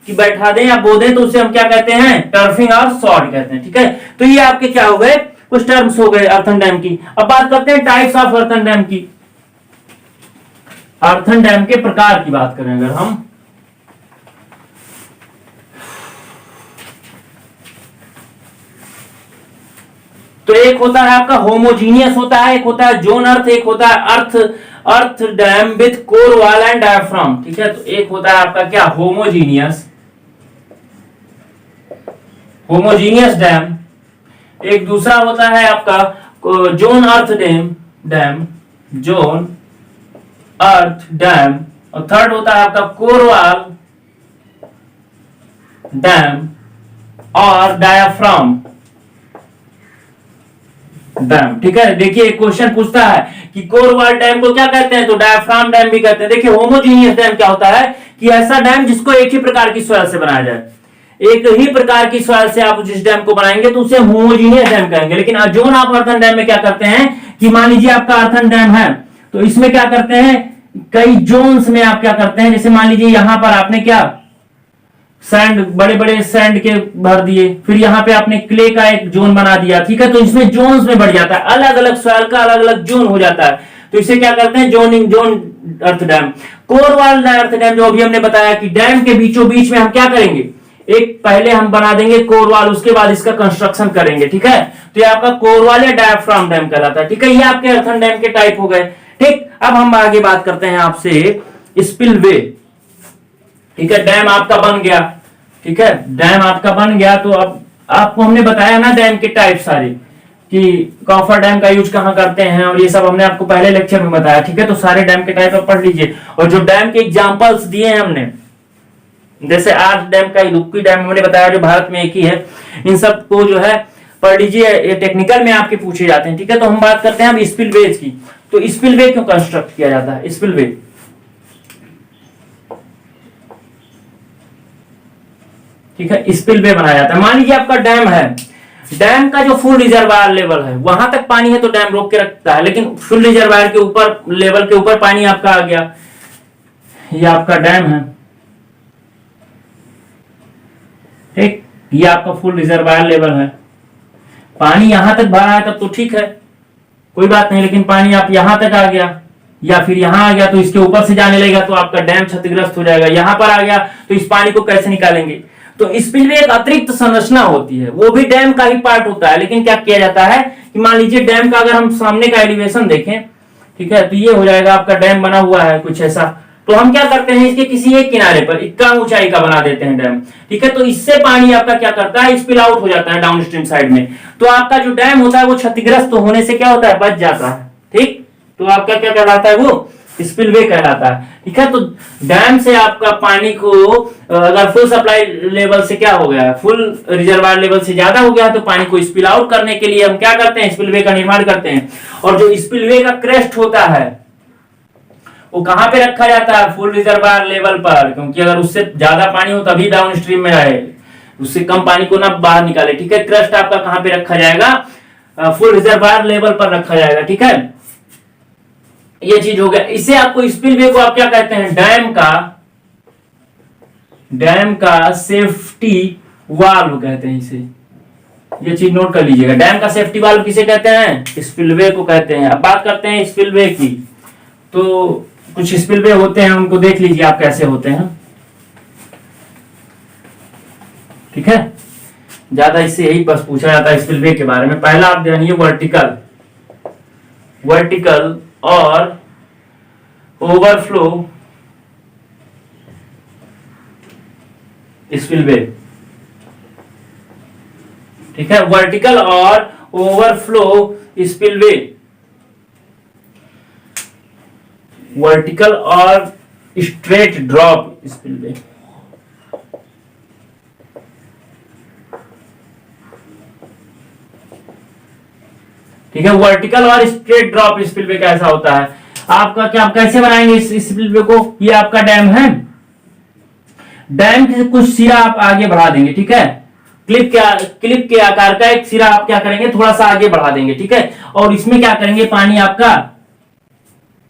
की बैठा दें या बो दें तो उसे हम क्या कहते हैं, टर्फिंग और सॉर्ट कहते हैं। ठीक है, तो ये आपके क्या हो गए, कुछ टर्म्स हो गए अर्थन डैम की। अब बात करते हैं टाइप्स ऑफ अर्थन डैम की। अर्थन डैम के प्रकार की बात करें अगर हम, तो एक होता है आपका होमोजीनियस होता है, एक होता है जोन अर्थ, एक होता है earth dam with core wall and diaphragm. ठीक है, तो एक होता है आपका क्या, होमोजीनियस डैम, एक दूसरा होता है आपका जोन अर्थ डैम, जोन अर्थ डैम, और थर्ड होता है आपका कोर वॉल डैम और डायाफ्राम डैम। ठीक है, देखिए एक क्वेश्चन पूछता है कि कोर वॉल डैम को क्या कहते हैं, तो डायाफ्राम डैम भी कहते हैं। देखिए होमोजीनियस डैम क्या होता है कि ऐसा डैम जिसको एक ही प्रकार की सॉइल से बनाया जाए, एक ही प्रकार की सॉइल से आप जिस डैम को बनाएंगे तो उसे होमोजीनियस डैम कहेंगे। लेकिन जोन ऑफ अर्थन डैम में क्या करते हैं कि मान लीजिए आपका अर्थन डैम है तो इसमें क्या करते हैं, कई जोन्स में आप क्या करते हैं, जैसे मान लीजिए यहां पर आपने क्या सैंड, बड़े बड़े सैंड के भर दिए, फिर यहाँ पे आपने क्ले का एक जोन बना दिया। ठीक है, तो इसमें जोन्स में बढ़ जाता है, अलग अलग सॉइल का अलग अलग जोन हो जाता है, तो इसे क्या करते हैं, जोन अर्थ डैम। कोर वॉल अर्थ डैम जो अभी हमने बताया कि डैम के बीचों बीच में हम क्या करेंगे, एक पहले हम बना देंगे कोर वॉल, उसके बाद इसका कंस्ट्रक्शन करेंगे। ठीक है, तो ये आपका कोर वॉल या डायाफ्राम डैम कहलाता है। ठीक है, ये आपके अर्थन डैम के टाइप हो गए। ठीक, अब हम आगे बात करते हैं आपसे स्पिलवे। ठीक है, डैम आपका बन गया। ठीक है, डैम आपका बन गया तो अब आपको हमने बताया ना डैम के टाइप सारे, कि कॉफर डैम का यूज कहां करते हैं और ये सब हमने आपको पहले लेक्चर में बताया। ठीक है, तो सारे डैम के टाइप आप पढ़ लीजिए, और जो डैम के एग्जांपल्स दिए हैं हमने, जैसे आर्च डैम का, इडुक्की डैम हमने बताया जो भारत में एक ही है, इन सब को जो है पढ़ लीजिए, ये टेक्निकल में आपके पूछे जाते हैं। ठीक है, तो हम बात करते हैं अब स्पिलवेज की। तो स्पिलवे क्यों कंस्ट्रक्ट किया जाता है, स्पिलवे, ठीक है, स्पिलवे बनाया जाता है। मान लीजिए आपका डैम है, डैम का जो फुल रिजर्वायर लेवल है वहां तक पानी है तो डैम रोक के रखता है, लेकिन फुल रिजर्वायर के ऊपर लेवल के ऊपर पानी आपका आ गया, ये आपका डैम है। ठीक, ये आपका फुल रिजर्वायर लेवल है, पानी यहां तक भरा है तब तो ठीक है, कोई बात नहीं, लेकिन पानी आप यहां तक आ गया या फिर यहां आ गया तो इसके ऊपर से जाने लगेगा तो आपका डैम क्षतिग्रस्त हो जाएगा। यहां पर आ गया तो इस पानी को कैसे निकालेंगे, तो स्पिलवे एक अतिरिक्त संरचना होती है, वो भी डैम का ही पार्ट होता है। लेकिन क्या किया जाता है कि मान लीजिए डैम का अगर हम सामने का एलिवेशन देखें, ठीक है, तो ये हो जाएगा आपका डैम बना हुआ है कुछ ऐसा, तो हम क्या करते हैं इसके किसी एक किनारे पर इक्का ऊंचाई का बना देते हैं डैम। ठीक है, तो इससे पानी आपका क्या करता है, स्पिल आउट हो जाता है डाउन स्ट्रीम साइड में, तो आपका जो डैम होता है वो क्षतिग्रस्त होने से क्या होता है, बच जाता है। ठीक, तो आपका क्या कहलाता है, वो स्पिलवे कहलाता है। ठीक है, तो डैम से आपका पानी को अगर फुल सप्लाई लेवल से क्या हो गया, फुल रिजर्वायर लेवल से ज्यादा हो गया तो पानी को स्पिल आउट करने के लिए हम क्या करते हैं, स्पिलवे का निर्माण करते हैं। और जो स्पिलवे का क्रेस्ट होता है वो कहां पे रखा जाता है, फुल रिजर्वायर लेवल पर, क्योंकि अगर उससे ज्यादा पानी हो तभी डाउन स्ट्रीम में आए, उससे कम पानी को ना बाहर निकाले। ठीक है, क्रेस्ट आपका कहां पे रखा जाएगा, फुल रिजर्वायर लेवल पर रखा जाएगा। ठीक है, ये चीज हो गया। इसे आपको स्पिलवे को आप क्या कहते हैं, डैम का सेफ्टी वाल्व कहते हैं इसे, ये चीज नोट कर लीजिएगा। डैम का सेफ्टी वाल्व किसे कहते हैं, स्पिलवे को कहते हैं। अब बात करते हैं स्पिलवे की, तो कुछ स्पिलवे होते हैं उनको देख लीजिए आप कैसे होते हैं। ठीक है, ज्यादा इससे यही बस पूछा जाता है स्पिलवे के बारे में। पहला आप जानिए वर्टिकल और ओवरफ्लो स्पिलवे। ठीक है, वर्टिकल और ओवरफ्लो स्पिलवे, वर्टिकल और स्ट्रेट ड्रॉप स्पिलवे। ठीक है, वर्टिकल और स्ट्रेट ड्रॉप स्पिलवे कैसा होता है, आपका क्या, आप कैसे बनाएंगे इस स्पिलवे को, ये आपका डैम है, डैम के कुछ सिरा आप आगे बढ़ा देंगे, ठीक है, क्लिप के आकार का एक सिरा आप क्या करेंगे, थोड़ा सा आगे बढ़ा देंगे, ठीक है, और इसमें क्या करेंगे, पानी आपका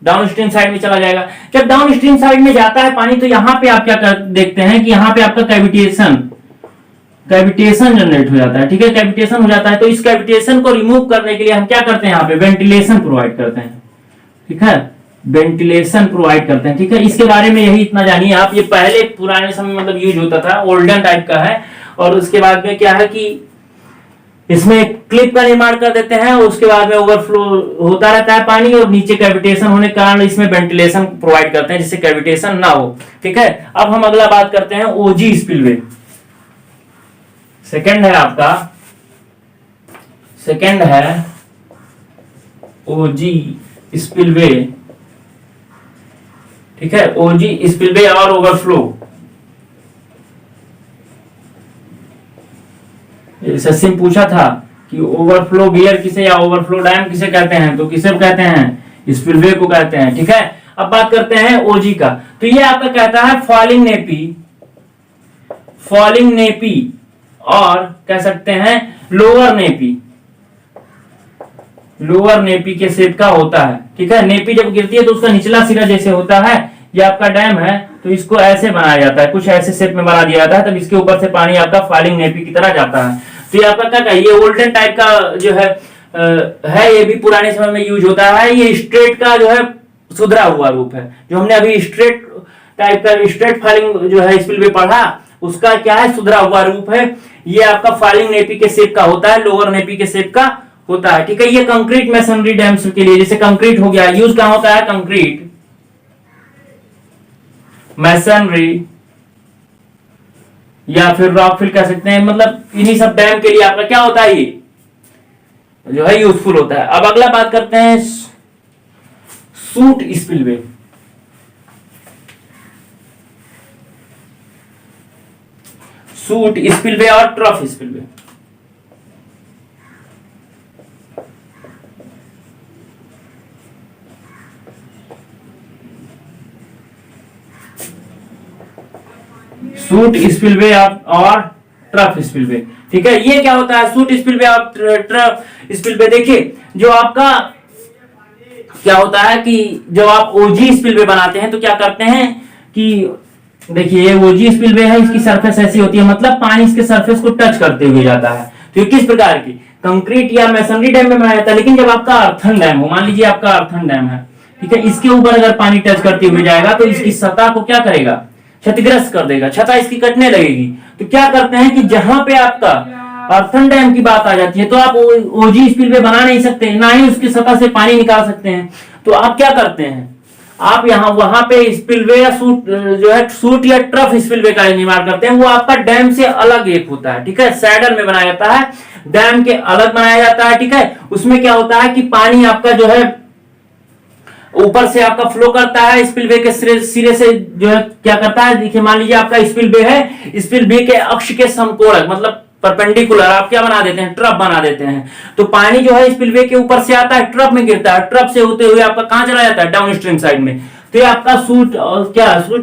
डाउन स्ट्रीम साइड में चला जाएगा। जब डाउन स्ट्रीम साइड में जाता है पानी, तो यहां पे आप क्या देखते हैं कि यहां पे आपका कैविटेशन जनरेट हो जाता है, ठीक है, कैविटेशन हो जाता है। तो इस कैविटेशन को रिमूव करने के लिए हम क्या करते हैं, यहाँ पे वेंटिलेशन प्रोवाइड करते हैं, ठीक है, वेंटिलेशन प्रोवाइड करते हैं, ठीक है। इसके बारे में यही इतना जानिए आप, ये पहले पुराने समय मतलब यूज होता था, ओल्डन टाइप का है। और उसके बाद में क्या है कि इसमें क्लिप का निर्माण कर देते हैं, और उसके बाद में ओवरफ्लो होता रहता है पानी, और नीचे कैविटेशन होने के कारण इसमें वेंटिलेशन प्रोवाइड करते हैं जिससे कैविटेशन ना हो, ठीक है। अब हम अगला बात करते हैं ओजी स्पिलवे। सेकंड है आपका, सेकंड है ओजी स्पिलवे, ठीक है, ओजी स्पिलवे और ओवरफ्लो। सचिन पूछा था कि ओवरफ्लो गियर किसे या ओवरफ्लो डैम किसे कहते हैं, तो किसे कहते हैं, स्पिलवे को कहते हैं, ठीक है। अब बात करते हैं ओजी का, तो ये आपका कहता है फॉलिंग नेपी और कह सकते हैं लोअर नेपी के शेप का होता है, ठीक है। नेपी जब गिरती है तो उसका निचला सिरा जैसे होता है, ये आपका डैम है तो इसको ऐसे बनाया जाता है, कुछ ऐसे शेप में बना दिया जाता है, तब इसके ऊपर से पानी आपका फॉलिंग नेपी की तरह जाता है। तो ये आपका क्या ये ओल्डन टाइप का जो है ये भी पुराने समय में यूज होता है। ये स्ट्रेट का जो है सुधरा हुआ रूप है, जो हमने अभी स्ट्रेट टाइप का स्ट्रेट फॉलिंग जो है स्पिलवे पढ़ा, उसका क्या है, सुधरा हुआ रूप है। ये आपका फॉलिंग नेपी के शेप का होता है, लोअर नेपी के शेप का होता है, ठीक है। ये कंक्रीट मैसनरी डैम्स के लिए, जैसे कंक्रीट हो गया, यूज कहां होता है, कंक्रीट मैसनरी या फिर रॉकफिल कह सकते हैं, मतलब इन्हीं सब डैम के लिए आपका क्या होता है, ये जो है यूजफुल होता है। अब अगला बात करते हैं सूट स्पिलवे। सूट स्पिलवे और ट्रफ स्पिलवे। सूट स्पिलवे और ट्रफ स्पिलवे, ठीक है। ये क्या होता है, सूट स्पिलवे और ट्रफ स्पिलवे। देखिए जो आपका क्या होता है कि जब आप ओजी स्पिलवे बनाते हैं तो क्या करते हैं कि देखिए ये ओजी स्पिलवे है, इसकी सरफेस ऐसी होती है, मतलब पानी इसके सरफेस को टच करते हुए जाता है। तो ये किस प्रकार की कंक्रीट या मैसनरी डैम में बनाया जाता है। लेकिन जब आपका अर्थन डैम हो, मान लीजिए आपका अर्थन डैम है, ठीक है, इसके ऊपर अगर पानी टच करते हुए जाएगा तो इसकी सतह को क्या करेगा, क्षतिग्रस्त कर देगा, छता इसकी कटने लगेगी। तो क्या करते हैं कि जहां पे आपका अर्थन डैम की बात आ जाती है तो आप ओजी स्पिलवे बना नहीं सकते, ना ही उसकी सतह से पानी निकाल सकते हैं। तो आप क्या करते हैं, आप यहाँ वहां पे स्पिलवे या सूट जो है सूट या ट्रफ स्पिलवे का निर्माण करते हैं। वो आपका डैम से अलग एक होता है, ठीक है, सैडल में बनाया जाता है, डैम के अलग बनाया जाता है, ठीक है। उसमें क्या होता है कि पानी आपका जो है ऊपर से आपका फ्लो करता है, स्पिलवे के सिरे से जो है क्या करता है, देखिए मान लीजिए आपका स्पिलवे है, स्पिलवे के अक्ष के समकोणक मतलब परपेंडिकुलर आप क्या बना देते हैं, ट्रफ बना देते हैं। तो पानी जो है स्पिलवे के ऊपर से आता है, ट्रफ में गिरता है, ट्रफ से होते हुए आपका कहां चला जाता है, डाउन स्ट्रीम साइड में। तो ये आपका सूट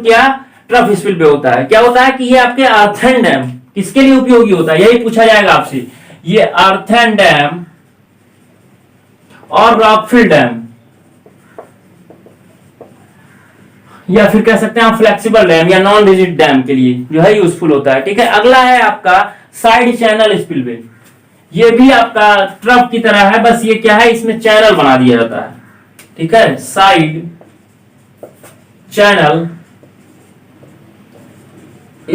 या ट्रफ स्पिलवे होता है। क्या होता है कि ये आपके अर्थन डैम किसके लिए उपयोगी होता है, यही पूछा जाएगा आपसे। ये अर्थन डैम और रॉकफिल डैम या फिर कह सकते हैं आप फ्लेक्सिबल डैम या नॉन रिजिड डैम के लिए जो है यूजफुल होता है, ठीक है। अगला है आपका साइड चैनल स्पिलवे। ये भी आपका ट्रफ की तरह है, बस ये क्या है, इसमें चैनल बना दिया जाता है, ठीक है, साइड चैनल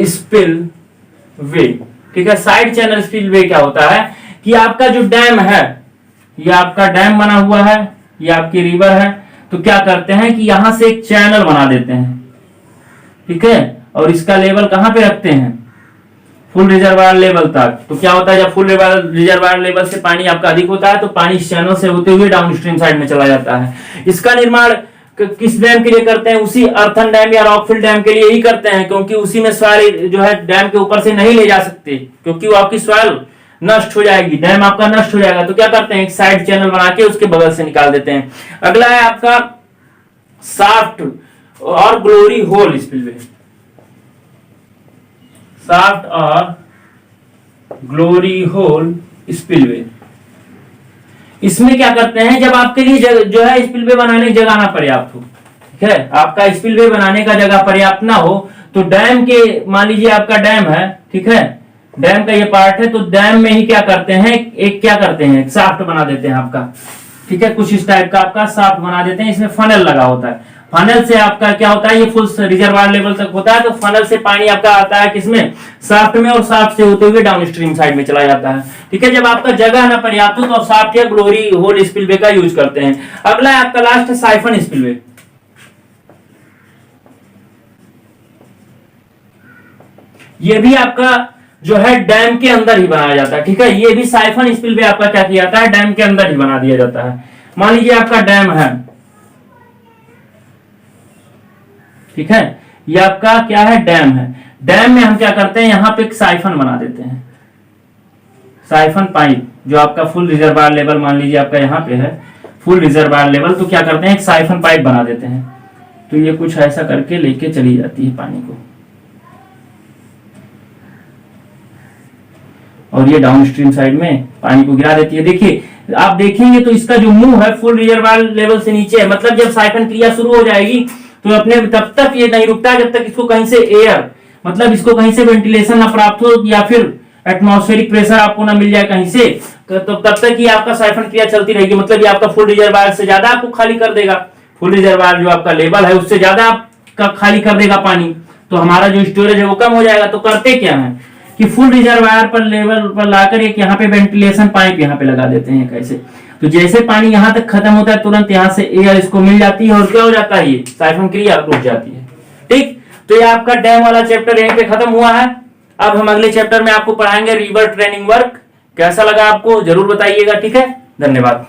स्पिलवे, ठीक है। साइड चैनल स्पिलवे क्या होता है कि आपका जो डैम है, ये आपका डैम बना हुआ है, ये आपकी रिवर है, तो क्या करते हैं कि यहां से एक चैनल बना देते हैं, ठीक है, और इसका लेवल कहां पे रखते हैं, फुल रिजर्वायर लेवल तक। तो क्या होता है जब फुल रिजर्वायर लेवल से पानी आपका अधिक होता है तो पानी इस चैनल से होते हुए डाउन स्ट्रीम साइड में चला जाता है। इसका निर्माण किस डैम के लिए करते हैं, उसी अर्थन डैम या रॉकफिल डैम के लिए ही करते हैं, क्योंकि उसी में सॉइल जो है डैम के ऊपर से नहीं ले जा सकते, क्योंकि वो आपकी सॉइल नष्ट हो जाएगी, डैम आपका नष्ट हो जाएगा। तो क्या करते हैं, एक साइड चैनल बना के उसके बगल से निकाल देते हैं। अगला है आपका शाफ्ट और ग्लोरी होल स्पिलवे। शाफ्ट और ग्लोरी होल स्पिलवे। इसमें क्या करते हैं, जब आपके लिए जो है स्पिलवे बनाने की जगह ना पर्याप्त हो, ठीक है, आपका स्पिलवे बनाने का जगह पर्याप्त ना हो, तो डैम के, मान लीजिए आपका डैम है, ठीक है, डैम का ये पार्ट है, तो डैम में ही क्या करते हैं, एक शाफ्ट बना देते हैं आपका, ठीक है, कुछ इस टाइप का आपका शाफ्ट बना देते हैं। इसमें फनल लगा होता है, फनल से आपका क्या होता है, ये फुल रिजर्वायर लेवल तक होता है, तो फनल से पानी आपका आता है किसमें, शाफ्ट में, और शाफ्ट से होते हुए डाउन स्ट्रीम साइड में चला जाता है, ठीक है। जब आपका जगह ना पर्याप्त हो तो शाफ्ट या ग्लोरी होल स्पिलवे का यूज करते हैं। अगला है आपका लास्ट है साइफन स्पिलवे। ये भी आपका जो है डैम के अंदर ही बनाया जाता है, ठीक है, ये भी साइफन स्पिलवे आपका क्या किया जाता है, डैम के अंदर ही बना दिया जाता है। मान लीजिए आपका डैम है, ठीक है, ये आपका क्या है, डैम है। डैम में हम क्या करते हैं, यहां पे एक साइफन बना देते हैं, साइफन पाइप, जो आपका फुल रिजर्वायर लेवल, मान लीजिए आपका यहां पे है फुल रिजर्वायर लेवल, तो क्या करते हैं, एक साइफन पाइप बना देते हैं, तो ये कुछ ऐसा करके लेके चली जाती है पानी को, और ये डाउन स्ट्रीम साइड में पानी को गिरा देती है। देखिए, आप देखेंगे तो इसका जो मुंह है फुल रिजर्वायर लेवल से नीचे है, मतलब जब साइफन क्रिया शुरू हो जाएगी तो अपने तब तक ये नहीं रुकता जब तक इसको कहीं से एयर, मतलब इसको कहीं से वेंटिलेशन ना प्राप्त हो, या फिर एटमॉस्फेरिक प्रेशर आपको ना मिल जाए कहीं से, तो तब तक ये आपका साइफन क्रिया चलती रहेगी। मतलब ये आपका फुल रिजर्वायर से ज्यादा आपको खाली कर देगा, फुल रिजर्वायर जो आपका लेवल है उससे ज्यादा आपका खाली कर देगा पानी, तो हमारा जो स्टोरेज है वो कम हो जाएगा। तो करते क्या है कि फुल रिजर्वायर पर लेवल पर लाकर एक यहाँ पे वेंटिलेशन पाइप यहाँ पे लगा देते हैं कैसे, तो जैसे पानी यहाँ तक खत्म होता है तुरंत यहाँ से एयर इसको मिल जाती है, और क्या हो जाता है, ये साइफन क्रिया रुक जाती है। ठीक, तो ये आपका डैम वाला चैप्टर यहीं पे खत्म हुआ है। अब हम अगले चैप्टर में आपको पढ़ाएंगे रिवर ट्रेनिंग वर्क। कैसा लगा आपको जरूर बताइएगा, ठीक है, धन्यवाद।